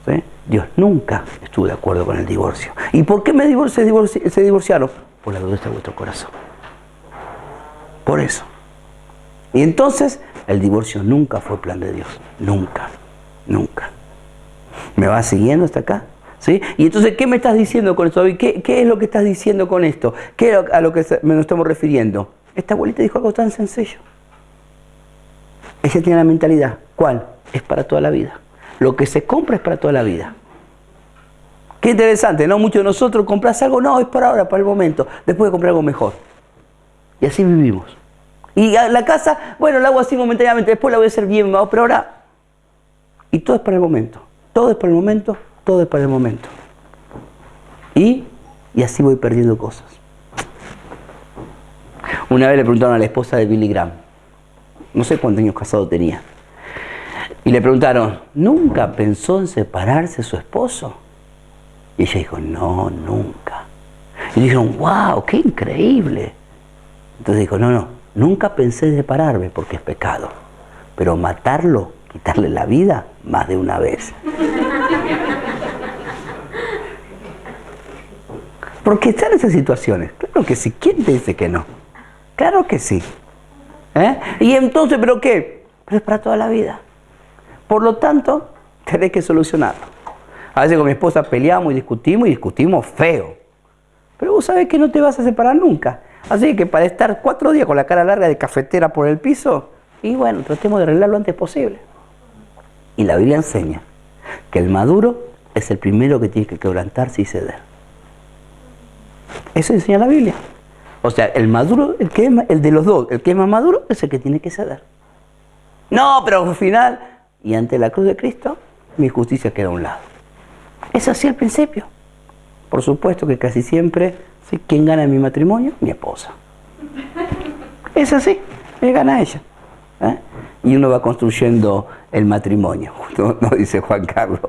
Speaker 1: ¿Sí? Dios nunca estuvo de acuerdo con el divorcio. ¿Y por qué se divorciaron? Por la dureza de vuestro corazón. Por eso. Y entonces, el divorcio nunca fue plan de Dios. Nunca. Nunca. ¿Me vas siguiendo hasta acá? ¿Sí? Y entonces, ¿qué me estás diciendo con esto? ¿Qué es lo que estás diciendo con esto? ¿Qué es a lo que nos estamos refiriendo? Esta abuelita dijo algo tan sencillo. Ella tiene la mentalidad. ¿Cuál? Es para toda la vida. Lo que se compra es para toda la vida. Qué interesante, ¿no? Muchos de nosotros compras algo, no, es para ahora, para el momento. Después de comprar algo mejor. Y así vivimos. Y la casa, bueno, la hago así momentáneamente, después la voy a hacer bien, pero ahora... Y todo es para el momento. Todo es para el momento, todo es para el momento. Y así voy perdiendo cosas. Una vez le preguntaron a la esposa de Billy Graham, no sé cuántos años casado tenía, y le preguntaron, ¿nunca pensó en separarse de su esposo? Y ella dijo, no, nunca. Y dijeron, wow, qué increíble. Entonces dijo, no, nunca pensé en separarme porque es pecado, pero matarlo, quitarle la vida, más de una vez. Porque están en esas situaciones. Claro que sí. ¿Quién te dice que no? Claro que sí. Y entonces, ¿pero qué? Pero es para toda la vida. Por lo tanto, tenés que solucionarlo. A veces con mi esposa peleamos y discutimos feo. Pero vos sabés que no te vas a separar nunca. Así que para estar 4 días con la cara larga de cafetera por el piso, y bueno, tratemos de arreglarlo lo antes posible. Y la Biblia enseña que el maduro es el primero que tiene que quebrantarse y ceder. Eso enseña la Biblia. O sea, el maduro, el de los dos, el que es más maduro, es el que tiene que ceder. No, pero al final, y ante la cruz de Cristo, mi justicia queda a un lado. Es así el principio. Por supuesto que casi siempre, ¿sí? ¿Quién gana en mi matrimonio? Mi esposa. Es así, gana ella. Y uno va construyendo el matrimonio, no dice Juan Carlos.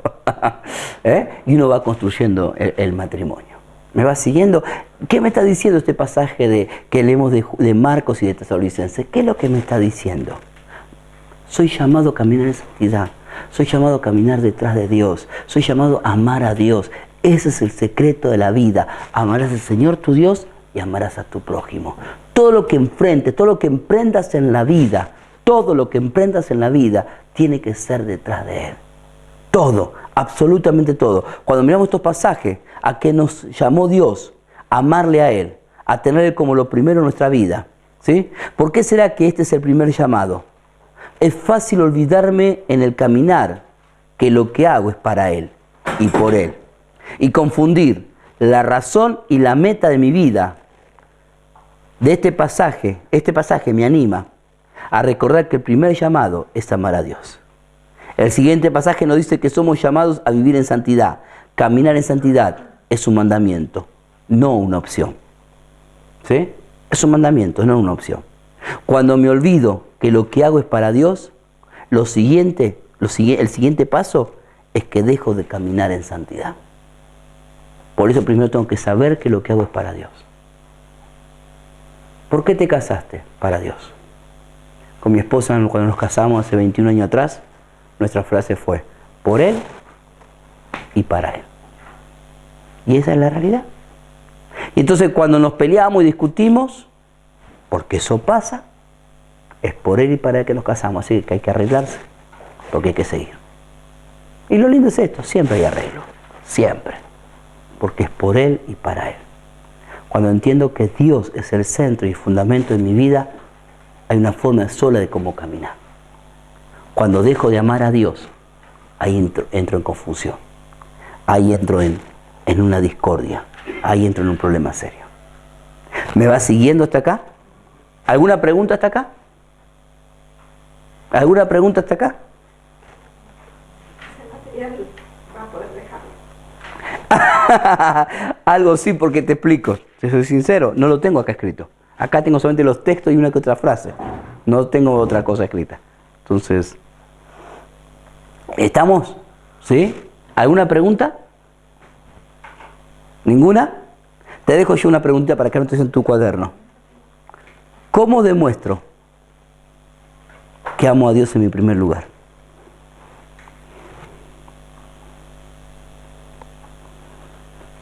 Speaker 1: Y uno va construyendo el matrimonio. ¿Me va siguiendo? ¿Qué me está diciendo este pasaje que leemos de Marcos y de Tesalonicenses? ¿Qué es lo que me está diciendo? Soy llamado a caminar en santidad. Soy llamado a caminar detrás de Dios. Soy llamado a amar a Dios. Ese es el secreto de la vida. Amarás al Señor tu Dios y amarás a tu prójimo. Todo lo que enfrentes, todo lo que emprendas en la vida, tiene que ser detrás de Él. Todo, absolutamente todo. Cuando miramos estos pasajes, ¿a qué nos llamó Dios? A amarle a Él, a tenerle como lo primero en nuestra vida. ¿Sí? ¿Por qué será que este es el primer llamado? Es fácil olvidarme en el caminar que lo que hago es para Él y por Él. Y confundir la razón y la meta de mi vida de este pasaje me anima a recordar que el primer llamado es amar a Dios. El siguiente pasaje nos dice que somos llamados a vivir en santidad. Caminar en santidad es un mandamiento, no una opción. ¿Sí? Es un mandamiento, no una opción. Cuando me olvido que lo que hago es para Dios, el siguiente paso es que dejo de caminar en santidad. Por eso primero tengo que saber que lo que hago es para Dios. ¿Por qué te casaste? Para Dios. Con mi esposa, cuando nos casamos hace 21 años atrás, nuestra frase fue, por Él y para Él. Y esa es la realidad. Y entonces cuando nos peleamos y discutimos, porque eso pasa, es por Él y para Él que nos casamos. Así que hay que arreglarse, porque hay que seguir. Y lo lindo es esto, siempre hay arreglo. Siempre. Porque es por Él y para Él. Cuando entiendo que Dios es el centro y fundamento de mi vida, hay una forma sola de cómo caminar. Cuando dejo de amar a Dios, ahí entro en confusión. Ahí entro en una discordia. Ahí entro en un problema serio. ¿Me va siguiendo hasta acá? ¿Alguna pregunta hasta acá? ¿Alguna pregunta hasta acá?
Speaker 2: Ese material va a poder dejarlo.
Speaker 1: Algo sí, porque te explico. Si soy sincero, no lo tengo acá escrito. Acá tengo solamente los textos y una que otra frase. No tengo otra cosa escrita. Entonces, ¿estamos? ¿Sí? ¿Alguna pregunta? ¿Ninguna? Te dejo yo una pregunta para que anotes en tu cuaderno. ¿Cómo demuestro que amo a Dios en mi primer lugar?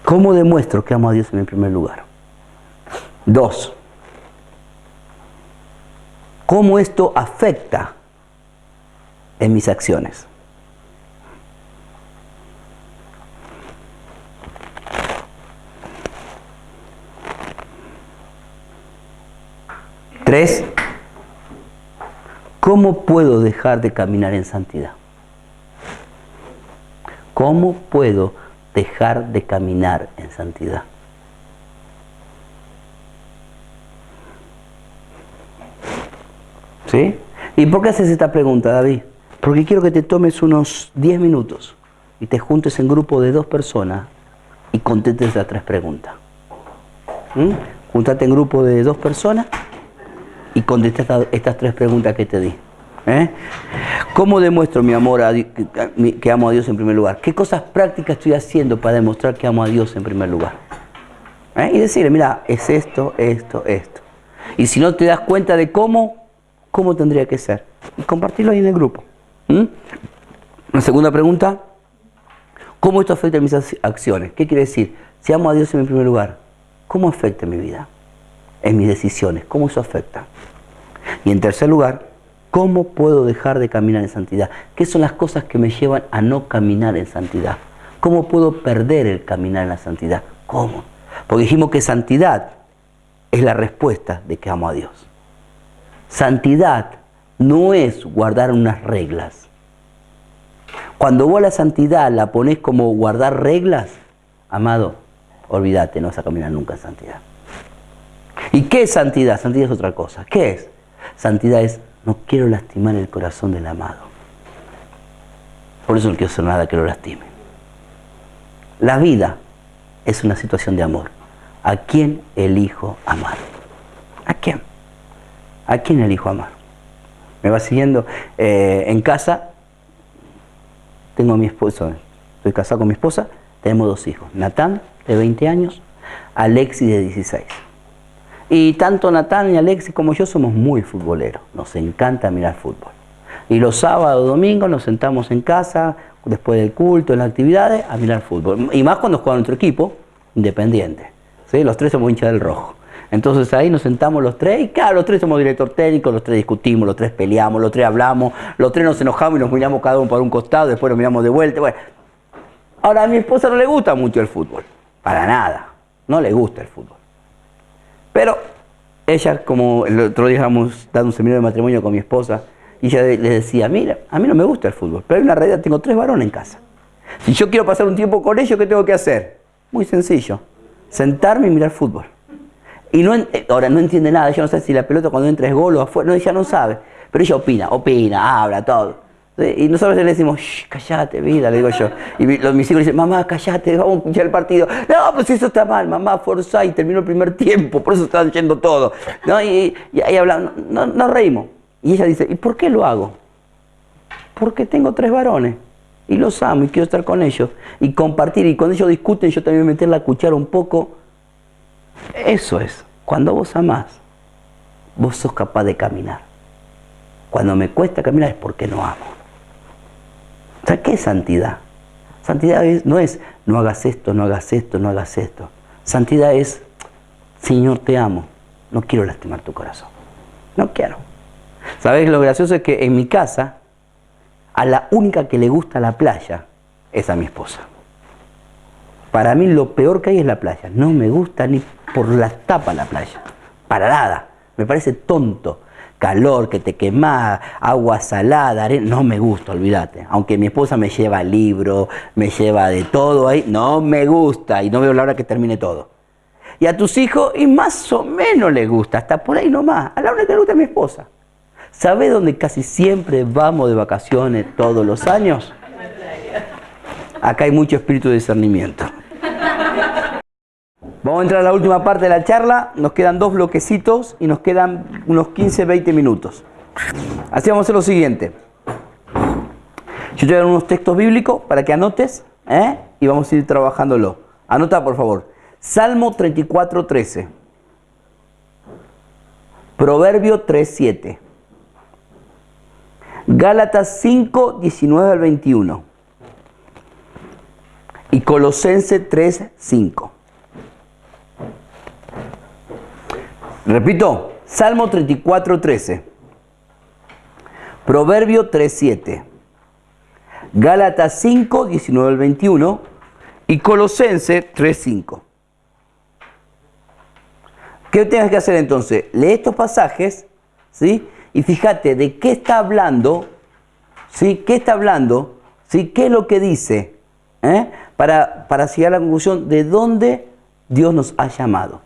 Speaker 1: ¿Cómo demuestro que amo a Dios en mi primer lugar? 2. ¿Cómo esto afecta en mis acciones? Tres, ¿cómo puedo dejar de caminar en santidad? ¿Cómo puedo dejar de caminar en santidad? ¿Sí? ¿Y por qué haces esta pregunta, David? Porque quiero que te tomes unos 10 minutos y te juntes en grupo de 2 personas y contestes las 3 preguntas. Júntate en grupo de 2 personas y contesta estas 3 preguntas que te di. ¿Cómo demuestro mi amor que amo a Dios en primer lugar? ¿Qué cosas prácticas estoy haciendo para demostrar que amo a Dios en primer lugar? Y decirle, mira, es esto, esto, esto. Y si no te das cuenta de cómo tendría que ser. Y compartirlo ahí en el grupo. La segunda pregunta, ¿cómo esto afecta mis acciones? ¿Qué quiere decir? Si amo a Dios en primer lugar, ¿cómo afecta mi vida? En mis decisiones, ¿cómo eso afecta? Y en tercer lugar, ¿cómo puedo dejar de caminar en santidad? ¿Qué son las cosas que me llevan a no caminar en santidad? ¿Cómo puedo perder el caminar en la santidad? ¿Cómo? Porque dijimos que santidad es la respuesta de que amo a Dios. Santidad no es guardar unas reglas. Cuando vos la santidad la ponés como guardar reglas, amado, olvídate, no vas a caminar nunca en santidad. ¿Y qué es santidad? Santidad es otra cosa. ¿Qué es? Santidad es, no quiero lastimar el corazón del amado. Por eso no quiero hacer nada que lo lastime. La vida es una situación de amor. ¿A quién elijo amar? ¿A quién? ¿A quién elijo amar? ¿Me va siguiendo? En casa tengo a mi esposo, estoy casado con mi esposa, tenemos 2 hijos. Natán, de 20 años, Alexis, de 16. Y tanto Natán y Alexis como yo somos muy futboleros. Nos encanta mirar fútbol. Y los sábados, domingos nos sentamos en casa, después del culto, en las actividades, a mirar fútbol. Y más cuando juega nuestro equipo, Independiente. ¿Sí? Los 3 somos hinchas del rojo. Entonces ahí nos sentamos los 3 y claro, los 3 somos director técnico, los 3 discutimos, los 3 peleamos, los 3 hablamos, los 3 nos enojamos y nos miramos cada uno por un costado, después nos miramos de vuelta. Bueno. Ahora a mi esposa no le gusta mucho el fútbol, para nada, no le gusta el fútbol. Pero ella, como el otro día estábamos dando un seminario de matrimonio con mi esposa, y ella le decía, mira, a mí no me gusta el fútbol, pero hay una realidad, tengo 3 varones en casa. Si yo quiero pasar un tiempo con ellos, ¿qué tengo que hacer? Muy sencillo, sentarme y mirar fútbol. Y ahora no entiende nada, ella no sabe si la pelota cuando entra es gol o afuera, no, ella no sabe. Pero ella opina, habla, todo. Y nosotros le decimos, shh, callate, vida, le digo yo. Y mis hijos le dicen, mamá, callate, vamos a escuchar el partido. No, pues eso está mal, mamá, forzá y terminó el primer tiempo, por eso están yendo todo. ¿No? Y hablamos, nos reímos. Y ella dice, ¿y por qué lo hago? Porque tengo 3 varones. Y los amo y quiero estar con ellos. Y compartir, y cuando ellos discuten, yo también meter la cuchara un poco. Eso es, cuando vos amás, vos sos capaz de caminar. Cuando me cuesta caminar es porque no amo. O sea, ¿qué es santidad? Santidad no es, no hagas esto, no hagas esto, no hagas esto. Santidad es, Señor, te amo, no quiero lastimar tu corazón. No quiero. ¿Sabés? Lo gracioso es que en mi casa, a la única que le gusta la playa es a mi esposa. Para mí lo peor que hay es la playa. No me gusta ni por las tapas la playa. Para nada. Me parece tonto. Calor, que te quemás, agua salada, arena. No me gusta, olvídate. Aunque mi esposa me lleva libros, me lleva de todo ahí, no me gusta. Y no veo la hora que termine todo. Y a tus hijos, y más o menos les gusta. Hasta por ahí nomás. A la única que le gusta es mi esposa. ¿Sabés dónde casi siempre vamos de vacaciones todos los años? Acá hay mucho espíritu de discernimiento. Vamos a entrar a la última parte de la charla. Nos quedan 2 bloquecitos y nos quedan unos 15-20 minutos. Así vamos a hacer lo siguiente. Yo te voy a dar unos textos bíblicos para que anotes, y vamos a ir trabajándolo. Anota, por favor. Salmo 34:13. Proverbio 3:7. Gálatas 5:19 al 21. Y Colosenses 3:5. Repito, Salmo 34:13. Proverbio 3:7. Gálatas 5:19 al 21. Y Colosenses 3:5. ¿Qué tienes que hacer entonces? Lee estos pasajes, ¿sí? Y fíjate de qué está hablando, ¿sí? ¿Qué está hablando? ¿Sí? ¿Qué es lo que dice? Para llegar a la conclusión de dónde Dios nos ha llamado.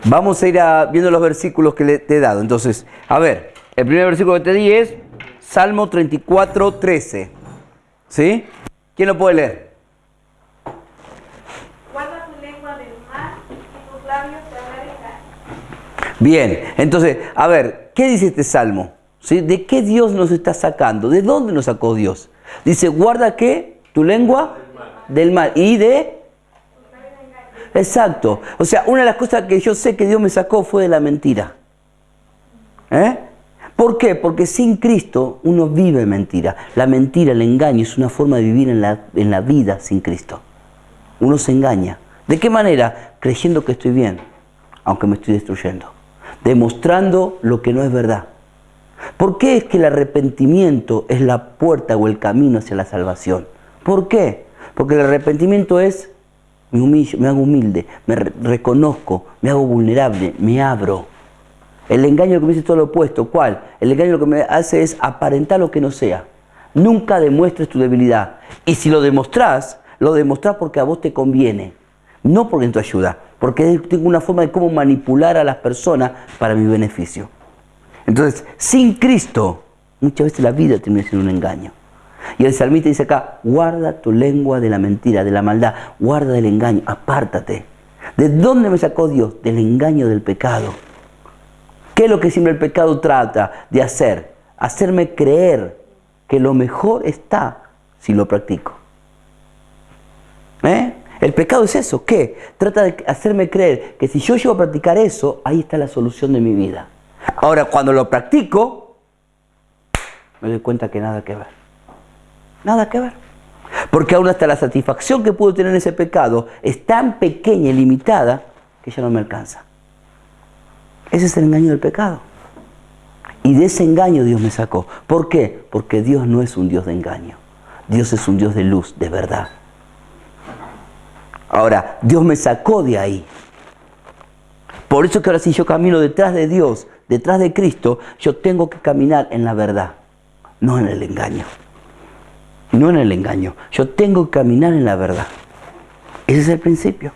Speaker 1: Vamos a ir viendo los versículos que te he dado. Entonces, a ver, el primer versículo que te di es Salmo 34:13. ¿Sí? ¿Quién lo puede leer?
Speaker 2: Guarda tu lengua del mal y tus labios de hablar engaño.
Speaker 1: Bien, entonces, a ver, ¿qué dice este salmo? ¿Sí? ¿De qué Dios nos está sacando? ¿De dónde nos sacó Dios? Dice, guarda ¿qué? Tu lengua del mal. ¿Y de? Exacto. O sea, una de las cosas que yo sé que Dios me sacó fue de la mentira. ¿Por qué? Porque sin Cristo uno vive mentira. La mentira, el engaño es una forma de vivir en la vida sin Cristo. Uno se engaña. ¿De qué manera? Creyendo que estoy bien, aunque me estoy destruyendo. Demostrando lo que no es verdad. ¿Por qué es que el arrepentimiento es la puerta o el camino hacia la salvación? ¿Por qué? Porque el arrepentimiento es, me humillo, me hago humilde, me reconozco, me hago vulnerable, me abro. El engaño lo que me dice todo lo opuesto. ¿Cuál? El engaño lo que me hace es aparentar lo que no sea. Nunca demuestres tu debilidad. Y si lo demostrás porque a vos te conviene. No porque te ayuda. Porque tengo una forma de cómo manipular a las personas para mi beneficio. Entonces, sin Cristo, muchas veces la vida termina siendo un engaño. Y el salmista dice acá, guarda tu lengua de la mentira, de la maldad. Guarda del engaño, apártate. ¿De dónde me sacó Dios? Del engaño del pecado. ¿Qué es lo que siempre el pecado trata de hacer? Hacerme creer que lo mejor está si lo practico. El pecado es eso. ¿Qué? Trata de hacerme creer que si yo llego a practicar eso, ahí está la solución de mi vida. Ahora, cuando lo practico, me doy cuenta que nada que ver. Nada que ver. Porque aún hasta la satisfacción que puedo tener en ese pecado es tan pequeña y limitada que ya no me alcanza. Ese es el engaño del pecado. Y de ese engaño Dios me sacó. ¿Por qué? Porque Dios no es un Dios de engaño. Dios es un Dios de luz, de verdad. Ahora, Dios me sacó de ahí. Por eso que ahora si yo camino detrás de Dios, detrás de Cristo, yo tengo que caminar en la verdad, no en el engaño. No en el engaño. Yo tengo que caminar en la verdad. Ese es el principio.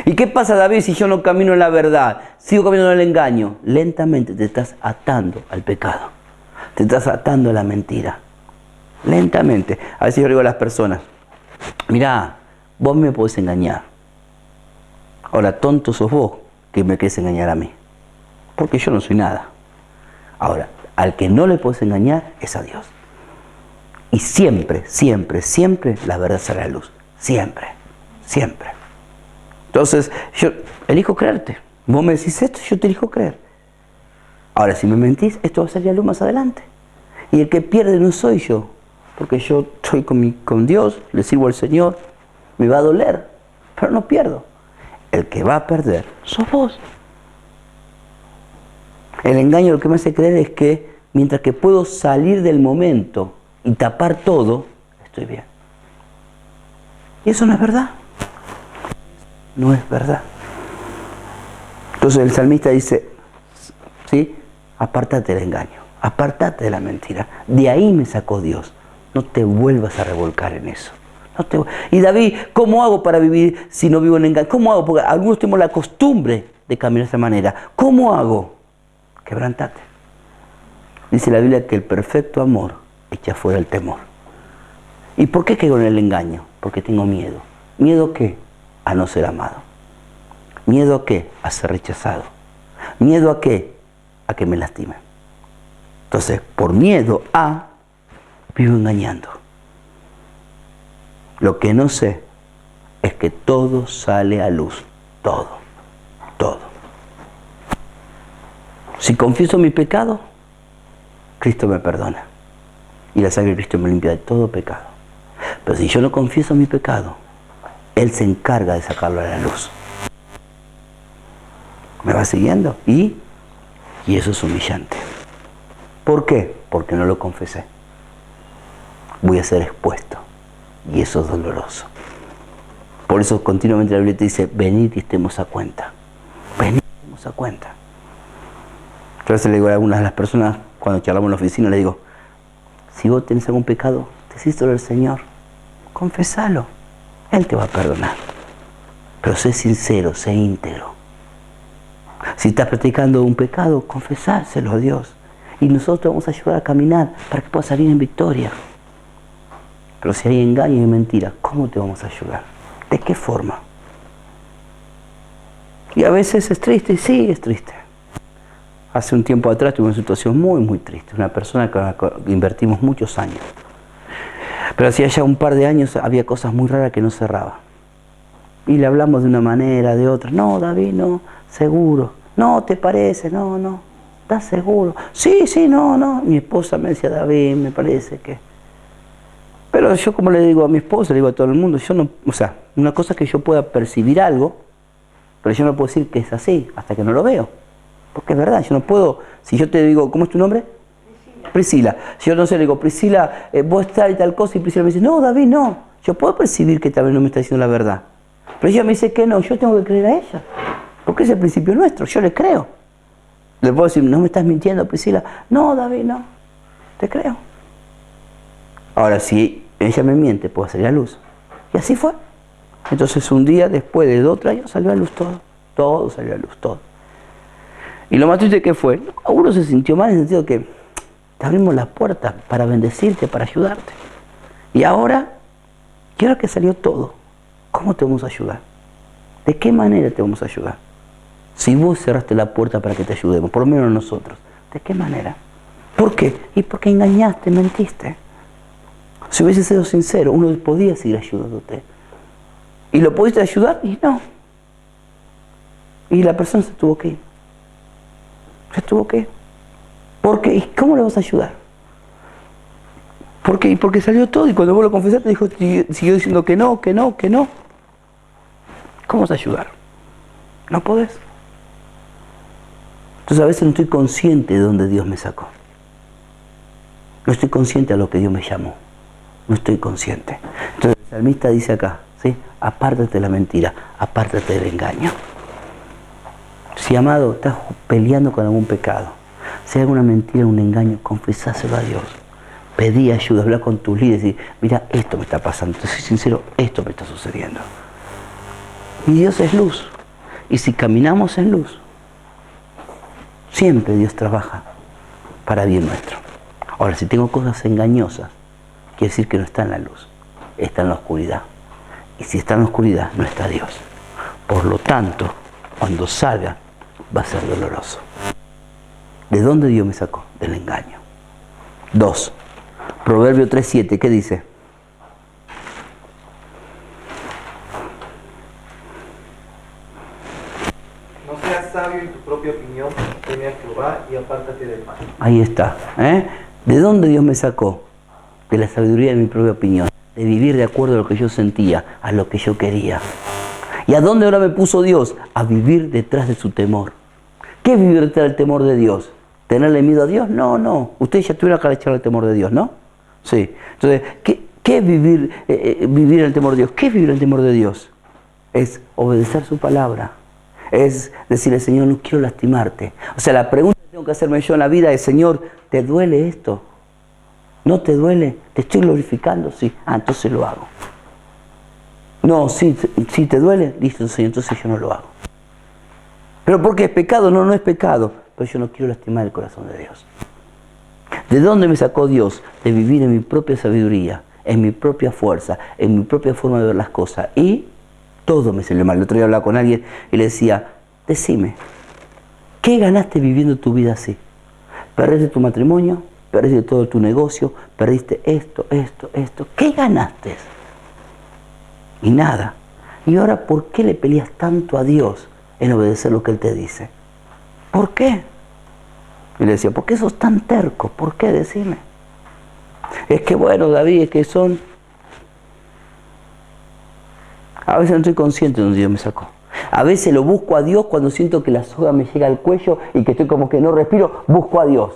Speaker 1: ¿Y qué pasa, David, si yo no camino en la verdad? Sigo caminando en el engaño. Lentamente te estás atando al pecado. Te estás atando a la mentira. Lentamente. A veces yo digo a las personas, mirá, vos me podés engañar. Ahora, tonto sos vos que me querés engañar a mí. Porque yo no soy nada. Ahora, al que no le podés engañar es a Dios. Y siempre, siempre, siempre la verdad sale a la luz. Siempre, siempre. Entonces, yo elijo creerte. Vos me decís esto, yo te elijo creer. Ahora, si me mentís, esto va a salir a luz más adelante. Y el que pierde no soy yo. Porque yo estoy con Dios, le sirvo al Señor. Me va a doler, pero no pierdo. El que va a perder sos vos. El engaño lo que me hace creer es que mientras que puedo salir del momento y tapar todo, estoy bien. Y eso no es verdad. No es verdad. Entonces el salmista dice, ¿sí? Apártate del engaño, apártate de la mentira. De ahí me sacó Dios. No te vuelvas a revolcar en eso. Y David, ¿cómo hago para vivir si no vivo en engaño? ¿Cómo hago? Porque algunos tenemos la costumbre de caminar de esa manera. ¿Cómo hago? Quebrantate. Dice la Biblia que el perfecto amor echa fuera el temor. ¿Y por qué caigo en el engaño? Porque tengo miedo. ¿Miedo a qué? A no ser amado. ¿Miedo a qué? A ser rechazado. ¿Miedo a qué? A que me lastimen. Entonces, por miedo a, vivo engañando. Lo que no sé es que todo sale a luz. Todo. Todo. Si confieso mi pecado, Cristo me perdona. Y la sangre de Cristo me limpia de todo pecado. Pero si yo no confieso mi pecado, Él se encarga de sacarlo a la luz. ¿Me va siguiendo? Y eso es humillante. ¿Por qué? Porque no lo confesé. Voy a ser expuesto. Y eso es doloroso. Por eso continuamente la Biblia te dice, venid y estemos a cuenta. Venid y estemos a cuenta. Yo a veces le digo a algunas de las personas, cuando charlamos en la oficina, le digo, si vos tenés algún pecado, decíselo al Señor. Confesalo. Él te va a perdonar. Pero sé sincero, sé íntegro. Si estás practicando un pecado, confesárselo a Dios. Y nosotros te vamos a ayudar a caminar para que puedas salir en victoria. Pero si hay engaño y mentira, ¿cómo te vamos a ayudar? ¿De qué forma? Y a veces es triste, sí, es triste. Hace un tiempo atrás tuve una situación muy, muy triste. Una persona con la que invertimos muchos años. Pero hacía ya un par de años había cosas muy raras que no cerraba. Y le hablamos de una manera, de otra. No, David, no, seguro. No, ¿te parece? No, no. ¿Estás seguro? Sí, sí, no, no. Mi esposa me decía, David, me parece que... Pero yo, como le digo a mi esposa, le digo a todo el mundo, yo no... O sea, una cosa es que yo pueda percibir algo, pero yo no puedo decir que es así hasta que no lo veo. Porque es verdad, yo no puedo... Si yo te digo, ¿cómo es tu nombre? Priscila. Si yo no sé, le digo, Priscila, vos tal y tal cosa, y Priscila me dice, no, David, no. Yo puedo percibir que tal vez no me está diciendo la verdad. Pero ella me dice que no, yo tengo que creer a ella. Porque es el principio nuestro, yo le creo. Le puedo decir, no me estás mintiendo, Priscila. No, David, no. Te creo. Ahora, si ella me miente, puedo salir a luz. Y así fue. Entonces, un día después de 2 o 3 años, salió a luz todo. Todo salió a luz, todo. Y lo más triste que fue, uno se sintió mal en el sentido que te abrimos las puertas para bendecirte, para ayudarte. Y ahora, quiero que salió todo. ¿Cómo te vamos a ayudar? ¿De qué manera te vamos a ayudar? Si vos cerraste la puerta para que te ayudemos, por lo menos nosotros, ¿de qué manera? ¿Por qué? Y porque engañaste, mentiste. Si hubiese sido sincero, uno podía seguir ayudándote. Y lo pudiste ayudar y no. Y la persona se tuvo que ir. Se tuvo que ir. ¿Por qué? ¿Y cómo le vas a ayudar? ¿Por qué? Y porque salió todo y cuando vos lo confesaste dijo, siguió diciendo que no, que no, que no. ¿Cómo vas a ayudar? No podés. Entonces a veces no estoy consciente de dónde Dios me sacó. No estoy consciente de lo que Dios me llamó. No estoy consciente. Entonces el salmista dice acá, ¿sí? Apártate de la mentira, apártate del engaño. Si, amado, estás peleando con algún pecado, si hay alguna mentira, un engaño, confesáselo a Dios. Pedí ayuda, habla con tus líderes y decir, mira, esto me está pasando, te soy sincero, esto me está sucediendo. Y Dios es luz. Y si caminamos en luz, siempre Dios trabaja para bien nuestro. Ahora, si tengo cosas engañosas, quiere decir que no está en la luz, está en la oscuridad. Y si está en la oscuridad, no está Dios. Por lo tanto, cuando salga, va a ser doloroso. ¿De dónde Dios me sacó? Del engaño. 2. Proverbio 3:7, ¿qué dice?
Speaker 6: No seas sabio en tu propia opinión, teme a Jehová y apártate del mal.
Speaker 1: Ahí está. ¿De dónde Dios me sacó? De la sabiduría de mi propia opinión. De vivir de acuerdo a lo que yo sentía, a lo que yo quería. ¿Y a dónde ahora me puso Dios? A vivir detrás de su temor. ¿Qué es vivir detrás del temor de Dios? ¿Tenerle miedo a Dios? No, no. Ustedes ya tuvieron que echarle el temor de Dios, ¿no? Sí. Entonces, ¿qué es vivir el temor de Dios? ¿Qué es vivir el temor de Dios? Es obedecer su palabra. Es decirle, Señor, no quiero lastimarte. O sea, la pregunta que tengo que hacerme yo en la vida es, Señor, ¿te duele esto? ¿No te duele? ¿Te estoy glorificando? Sí. Ah, entonces lo hago. No, sí te duele. Listo, Señor, entonces yo no lo hago. ¿Pero por qué es pecado? No, no es pecado. Pero yo no quiero lastimar el corazón de Dios. ¿De dónde me sacó Dios? De vivir en mi propia sabiduría, en mi propia fuerza, en mi propia forma de ver las cosas. Y todo me salió mal. El otro día hablaba con alguien y le decía, decime, ¿qué ganaste viviendo tu vida así? ¿Perdiste tu matrimonio? ¿Perdiste todo tu negocio? ¿Perdiste esto? ¿Qué ganaste? Y nada. ¿Y ahora por qué le peleas tanto a Dios en obedecer lo que Él te dice? ¿Por qué? Y le decía, ¿por qué sos tan terco? ¿Por qué? Decime. Es que bueno, David, es que son... A veces no estoy consciente de dónde Dios me sacó. A veces lo busco a Dios cuando siento que la soga me llega al cuello y que estoy como que no respiro, busco a Dios.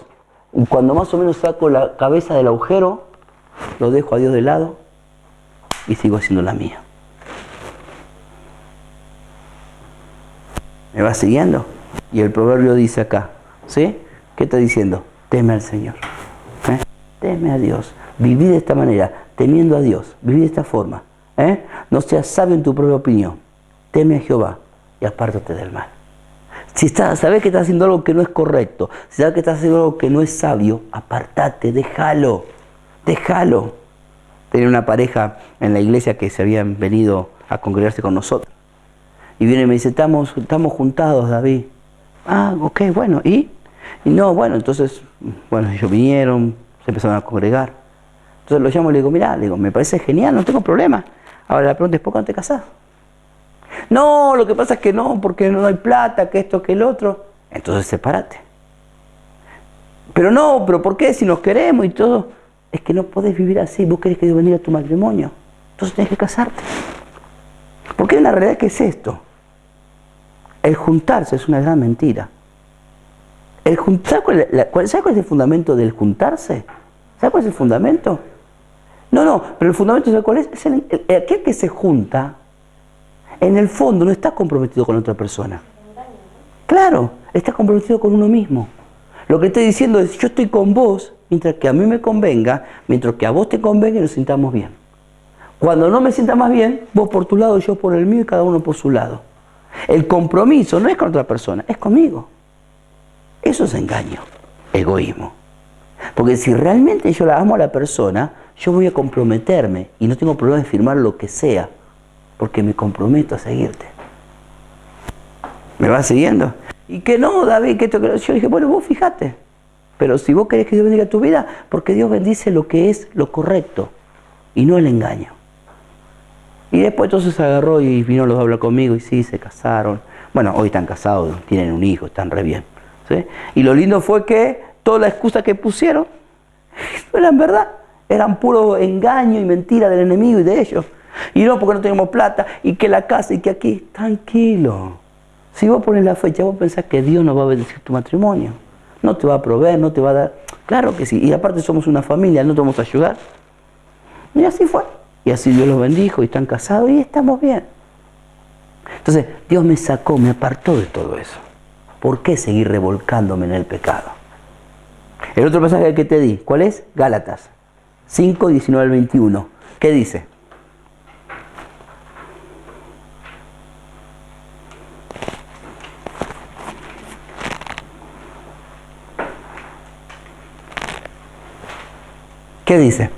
Speaker 1: Y cuando más o menos saco la cabeza del agujero, lo dejo a Dios de lado y sigo haciendo la mía. ¿Me va siguiendo? Y el proverbio dice acá, ¿sí? ¿Qué está diciendo? Teme al Señor. Teme a Dios. Viví de esta manera, temiendo a Dios. Viví de esta forma. No seas sabio en tu propia opinión. Teme a Jehová y apártate del mal. Si sabes que estás haciendo algo que no es correcto, si sabes que estás haciendo algo que no es sabio, apartate, déjalo. Déjalo. Tenía una pareja en la iglesia que se habían venido a congregarse con nosotros. Y viene y me dice, estamos juntados, David. Ah, ok, bueno, ¿y? Y no, bueno, entonces, bueno, ellos vinieron, se empezaron a congregar. Entonces lo llamo y le digo, mirá, le digo, me parece genial, no tengo problema. Ahora la pregunta es, ¿por qué no te casás? No, lo que pasa es que no, porque no hay plata, que esto, que el otro. Entonces sepárate. Pero no, pero ¿por qué? Si nos queremos y todo. Es que no podés vivir así, vos querés que Dios bendiga tu matrimonio. Entonces tenés que casarte. Porque hay una realidad que es esto. El juntarse es una gran mentira. ¿Sabes cuál es el fundamento del juntarse? ¿Sabes cuál es el fundamento? No, pero el fundamento, ¿sabes cuál es? Es aquel que se junta, en el fondo no está comprometido con otra persona. Claro, está comprometido con uno mismo. Lo que estoy diciendo es, yo estoy con vos, mientras que a mí me convenga, mientras que a vos te convenga y nos sintamos bien. Cuando no me sienta más bien, vos por tu lado, yo por el mío y cada uno por su lado. El compromiso no es con otra persona, es conmigo. Eso es engaño, egoísmo. Porque si realmente yo la amo a la persona, yo voy a comprometerme y no tengo problema en firmar lo que sea, porque me comprometo a seguirte. ¿Me vas siguiendo? Y que no, David, que esto, que yo dije, bueno, vos fijate. Pero si vos querés que Dios bendiga tu vida, porque Dios bendice lo que es lo correcto y no el engaño. Y después entonces agarró y vino los a hablar conmigo y sí, se casaron. Bueno, hoy están casados, tienen un hijo, están re bien. ¿Sí? Y lo lindo fue que toda la excusa que pusieron no eran verdad, eran puro engaño y mentira del enemigo y de ellos. Y no, porque no tenemos plata, y que la casa, y que aquí, tranquilo. Si vos pones la fecha, vos pensás que Dios no va a bendecir tu matrimonio. No te va a proveer, no te va a dar. Claro que sí, y aparte somos una familia, no te vamos a ayudar. Y así fue. Y así Dios los bendijo y están casados y estamos bien. Entonces, Dios me sacó, me apartó de todo eso. ¿Por qué seguir revolcándome en el pecado? El otro pasaje que te di, ¿cuál es? Gálatas 5, 19 al 21. ¿Qué dice? ¿Qué dice?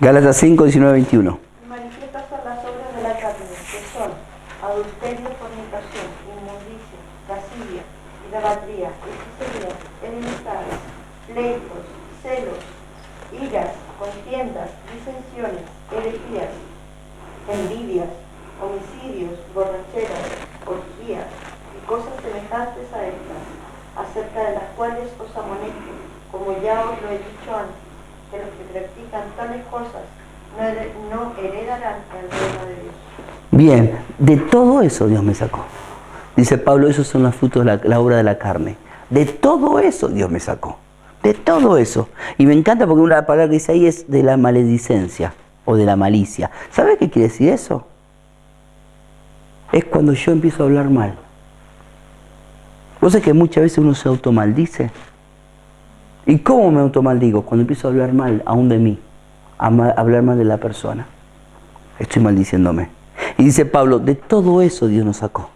Speaker 1: Gálatas 5, 19, 21.
Speaker 5: Manifiestas son las obras de la carne, que son adulterio, fornicación, inmundicia, lascivia, idolatría, hechicería, enemistades, pleitos, celos, iras, contiendas, disensiones, herejías, envidias, homicidios, borracheras, orgías y cosas semejantes a estas, acerca de las cuales os amonesto, como ya os lo he dicho antes, que los que practican tales cosas no heredarán el reino de Dios.
Speaker 1: Bien, de todo eso Dios me sacó. Dice Pablo, esos son los frutos de la obra de la carne. De todo eso Dios me sacó. De todo eso. Y me encanta porque una palabra que dice ahí es de la maledicencia o de la malicia. ¿Sabes qué quiere decir eso? Es cuando yo empiezo a hablar mal. ¿Vos sabés que muchas veces uno se automaldice? ¿Y cómo me automaldigo? Cuando empiezo a hablar mal aún de mí, hablar mal de la persona. Estoy maldiciéndome. Y dice Pablo, de todo eso Dios nos sacó.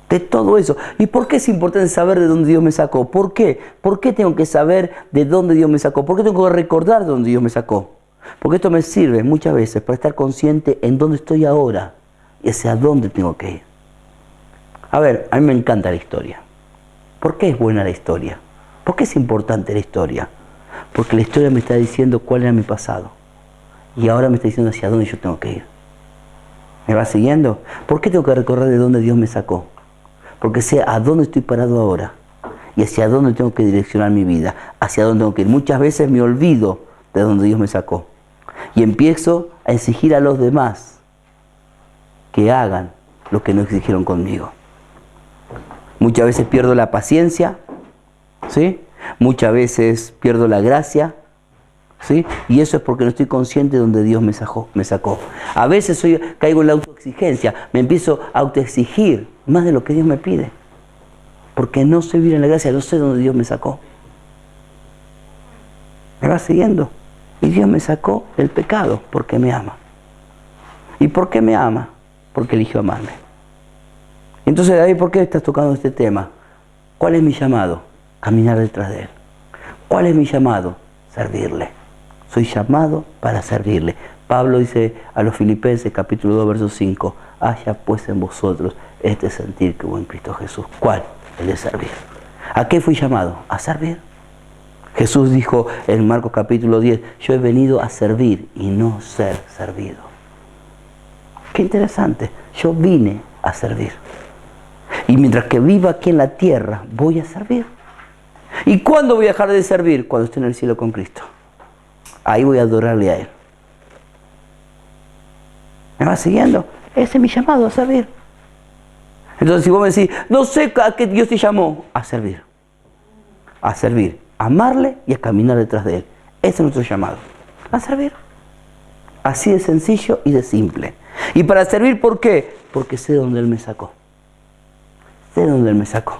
Speaker 1: De todo eso. ¿Y por qué es importante saber de dónde Dios me sacó? ¿Por qué? ¿Por qué tengo que saber de dónde Dios me sacó? ¿Por qué tengo que recordar de dónde Dios me sacó? Porque esto me sirve muchas veces para estar consciente en dónde estoy ahora y hacia dónde tengo que ir. A ver, a mí me encanta la historia. ¿Por qué es buena la historia? ¿Por qué es importante la historia? Porque la historia me está diciendo cuál era mi pasado. Y ahora me está diciendo hacia dónde yo tengo que ir. ¿Me va siguiendo? ¿Por qué tengo que recordar de dónde Dios me sacó? Porque sé a dónde estoy parado ahora. Y hacia dónde tengo que direccionar mi vida. Hacia dónde tengo que ir. Muchas veces me olvido de dónde Dios me sacó. Y empiezo a exigir a los demás que hagan lo que no exigieron conmigo. Muchas veces pierdo la paciencia. ¿Sí? Muchas veces pierdo la gracia, ¿sí? Y eso es porque no estoy consciente de donde Dios me sacó. A veces caigo en la autoexigencia, me empiezo a autoexigir más de lo que Dios me pide, porque no sé vivir en la gracia, no sé dónde Dios me sacó. ¿Me va siguiendo? Y Dios me sacó del pecado porque me ama. ¿Y por qué me ama? Porque eligió amarme. Entonces, David, ¿por qué estás tocando este tema? ¿Cuál es mi llamado? Caminar detrás de Él. ¿Cuál es mi llamado? Servirle. Soy llamado para servirle. Pablo dice a los Filipenses, capítulo 2, verso 5, haya pues en vosotros este sentir que hubo en Cristo Jesús. ¿Cuál? El de servir. ¿A qué fui llamado? A servir. Jesús dijo en Marcos capítulo 10, yo he venido a servir y no ser servido. Qué interesante, yo vine a servir. Y mientras que viva aquí en la tierra, voy a servir. ¿Y cuándo voy a dejar de servir? Cuando esté en el cielo con Cristo. Ahí voy a adorarle a Él. ¿Me va siguiendo? Ese es mi llamado, a servir. Entonces si vos me decís, no sé a qué Dios te llamó, a servir. A servir, a amarle y a caminar detrás de Él. Ese es nuestro llamado. A servir. Así de sencillo y de simple. Y para servir, ¿por qué? Porque sé dónde Él me sacó. Sé dónde Él me sacó.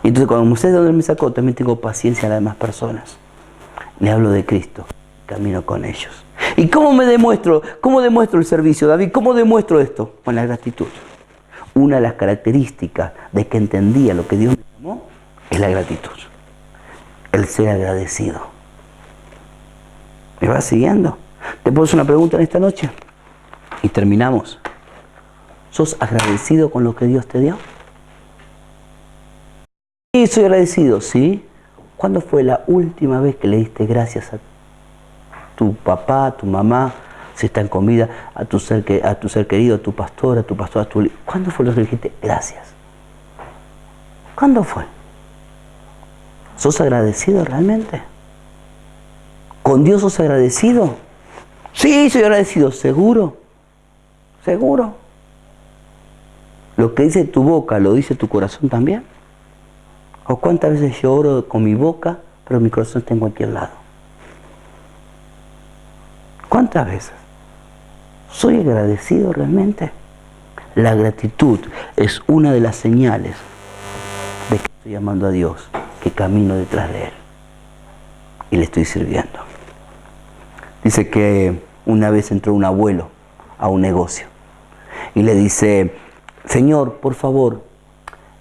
Speaker 1: Y entonces cuando sé dónde Él me sacó, también tengo paciencia a las demás personas. Le hablo de Cristo, camino con ellos. ¿Y cómo me demuestro? ¿Cómo demuestro el servicio, David? ¿Cómo demuestro esto? Con la gratitud. Una de las características de que entendía lo que Dios me llamó es la gratitud. El ser agradecido. ¿Me vas siguiendo? ¿Te puedo hacer una pregunta en esta noche? Y terminamos. ¿Sos agradecido con lo que Dios te dio? Sí, soy agradecido, ¿sí? ¿Cuándo fue la última vez que le diste gracias a tu papá, a tu mamá, si están con vida, a tu ser querido, a tu pastor, a tu pastor, a tu... ¿Cuándo fue lo que dijiste gracias? ¿Cuándo fue? ¿Sos agradecido realmente? ¿Con Dios sos agradecido? Sí, soy agradecido, ¿seguro? ¿Seguro? ¿Lo que dice tu boca lo dice tu corazón también? ¿O cuántas veces yo oro con mi boca, pero mi corazón está en cualquier lado? ¿Cuántas veces? ¿Soy agradecido realmente? La gratitud es una de las señales de que estoy amando a Dios, que camino detrás de Él y le estoy sirviendo. Dice que una vez entró un abuelo a un negocio y le dice, Señor, por favor,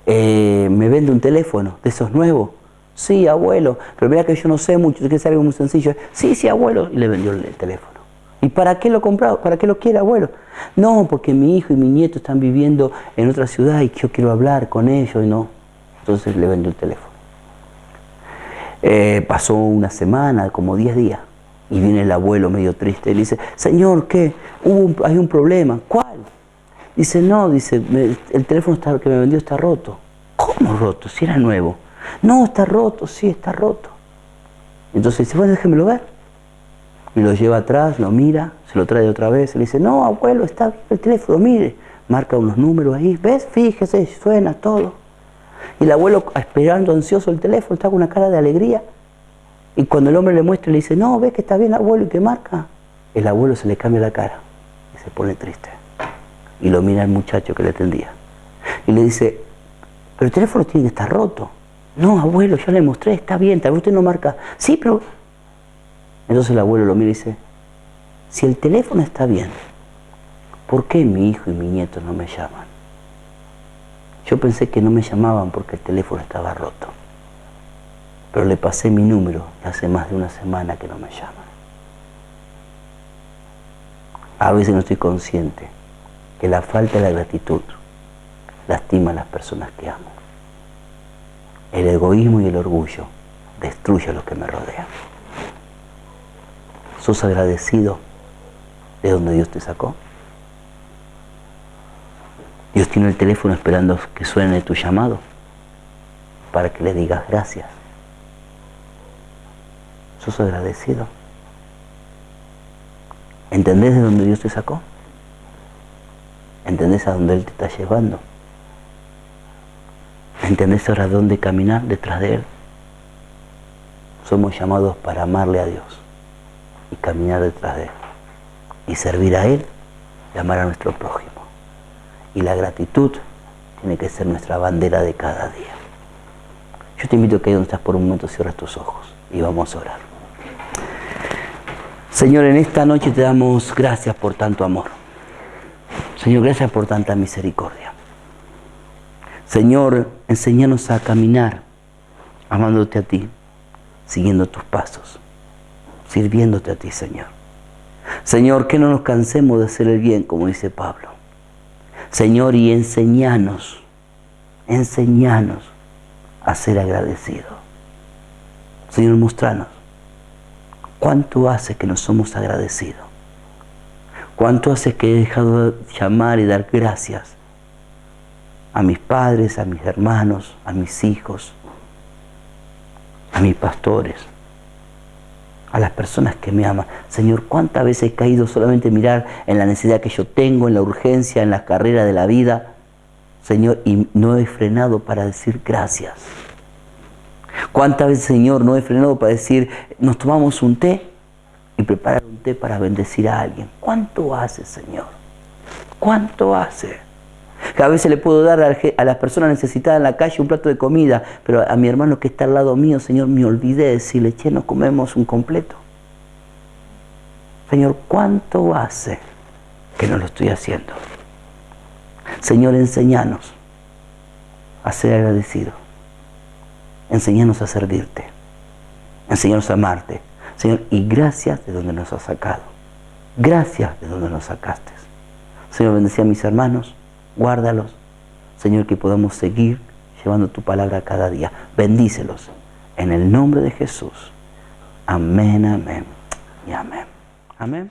Speaker 1: ¿me vende un teléfono de esos nuevos? Sí, abuelo, pero mira que yo no sé mucho, es que es algo muy sencillo. Sí, abuelo, y le vendió el teléfono. ¿Y para qué lo compró? ¿Para qué lo quiere, abuelo? No, porque mi hijo y mi nieto están viviendo en otra ciudad y yo quiero hablar con ellos y no. Entonces le vendió el teléfono. Pasó una semana, como 10 días, y viene el abuelo medio triste y le dice, Señor, ¿qué? Hay un problema. ¿Cuál? Dice, no, dice, el teléfono que me vendió está roto. ¿Cómo roto? Si era nuevo. No, está roto, sí, está roto. Entonces dice, bueno, déjemelo ver. Y lo lleva atrás, lo mira, se lo trae otra vez. Y le dice, no, abuelo, está bien el teléfono, mire. Marca unos números ahí, ¿ves? Fíjese, suena todo. Y el abuelo, esperando ansioso el teléfono, está con una cara de alegría. Y cuando el hombre le muestra, le dice, no, ¿ves que está bien, abuelo, y que marca? El abuelo se le cambia la cara y se pone triste. Y lo mira el muchacho que le atendía. Y le dice, pero el teléfono tiene que estar roto. No, abuelo, ya le mostré, está bien, tal vez usted no marca. Sí, pero... Entonces el abuelo lo mira y dice, si el teléfono está bien, ¿por qué mi hijo y mi nieto no me llaman? Yo pensé que no me llamaban porque el teléfono estaba roto. Pero le pasé mi número y hace más de una semana que no me llaman. A veces no estoy consciente que la falta de la gratitud lastima a las personas que amo. El egoísmo y el orgullo destruyen a los que me rodean. ¿Sos agradecido de donde Dios te sacó? Dios tiene el teléfono esperando que suene tu llamado para que le digas gracias. ¿Sos agradecido? ¿Entendés de dónde Dios te sacó? ¿Entendés a dónde Él te está llevando? ¿Entendés ahora dónde caminar detrás de Él? Somos llamados para amarle a Dios y caminar detrás de Él y servir a Él y amar a nuestro prójimo. Y la gratitud tiene que ser nuestra bandera de cada día. Yo te invito a que ahí donde estás por un momento cierres tus ojos y vamos a orar. Señor, en esta noche te damos gracias por tanto amor. Señor, gracias por tanta misericordia. Señor, enséñanos a caminar amándote a ti, siguiendo tus pasos, sirviéndote a ti, Señor. Señor, que no nos cansemos de hacer el bien, como dice Pablo. Señor, y enséñanos a ser agradecido. Señor, mostranos cuánto hace que no somos agradecidos. Cuánto hace que he dejado de llamar y dar gracias a mis padres, a mis hermanos, a mis hijos, a mis pastores, a las personas que me aman. Señor, cuántas veces he caído solamente a mirar en la necesidad que yo tengo, en la urgencia, en la carrera de la vida, Señor, y no he frenado para decir gracias. Cuántas veces, Señor, no he frenado para decir, nos tomamos un té y preparar un té para bendecir a alguien. ¿Cuánto hace, Señor? ¿Cuánto hace? Que a veces le puedo dar a las personas necesitadas en la calle un plato de comida, pero a mi hermano que está al lado mío, Señor, me olvidé de decirle, che, no comemos un completo. Señor, ¿cuánto hace que no lo estoy haciendo? Señor, enséñanos a ser agradecidos. Enséñanos a servirte. Enséñanos a amarte. Señor, y gracias de donde nos has sacado. Gracias de donde nos sacaste. Señor, bendecí a mis hermanos. Guárdalos, Señor, que podamos seguir llevando tu palabra cada día. Bendícelos. En el nombre de Jesús. Amén, amén y amén. Amén.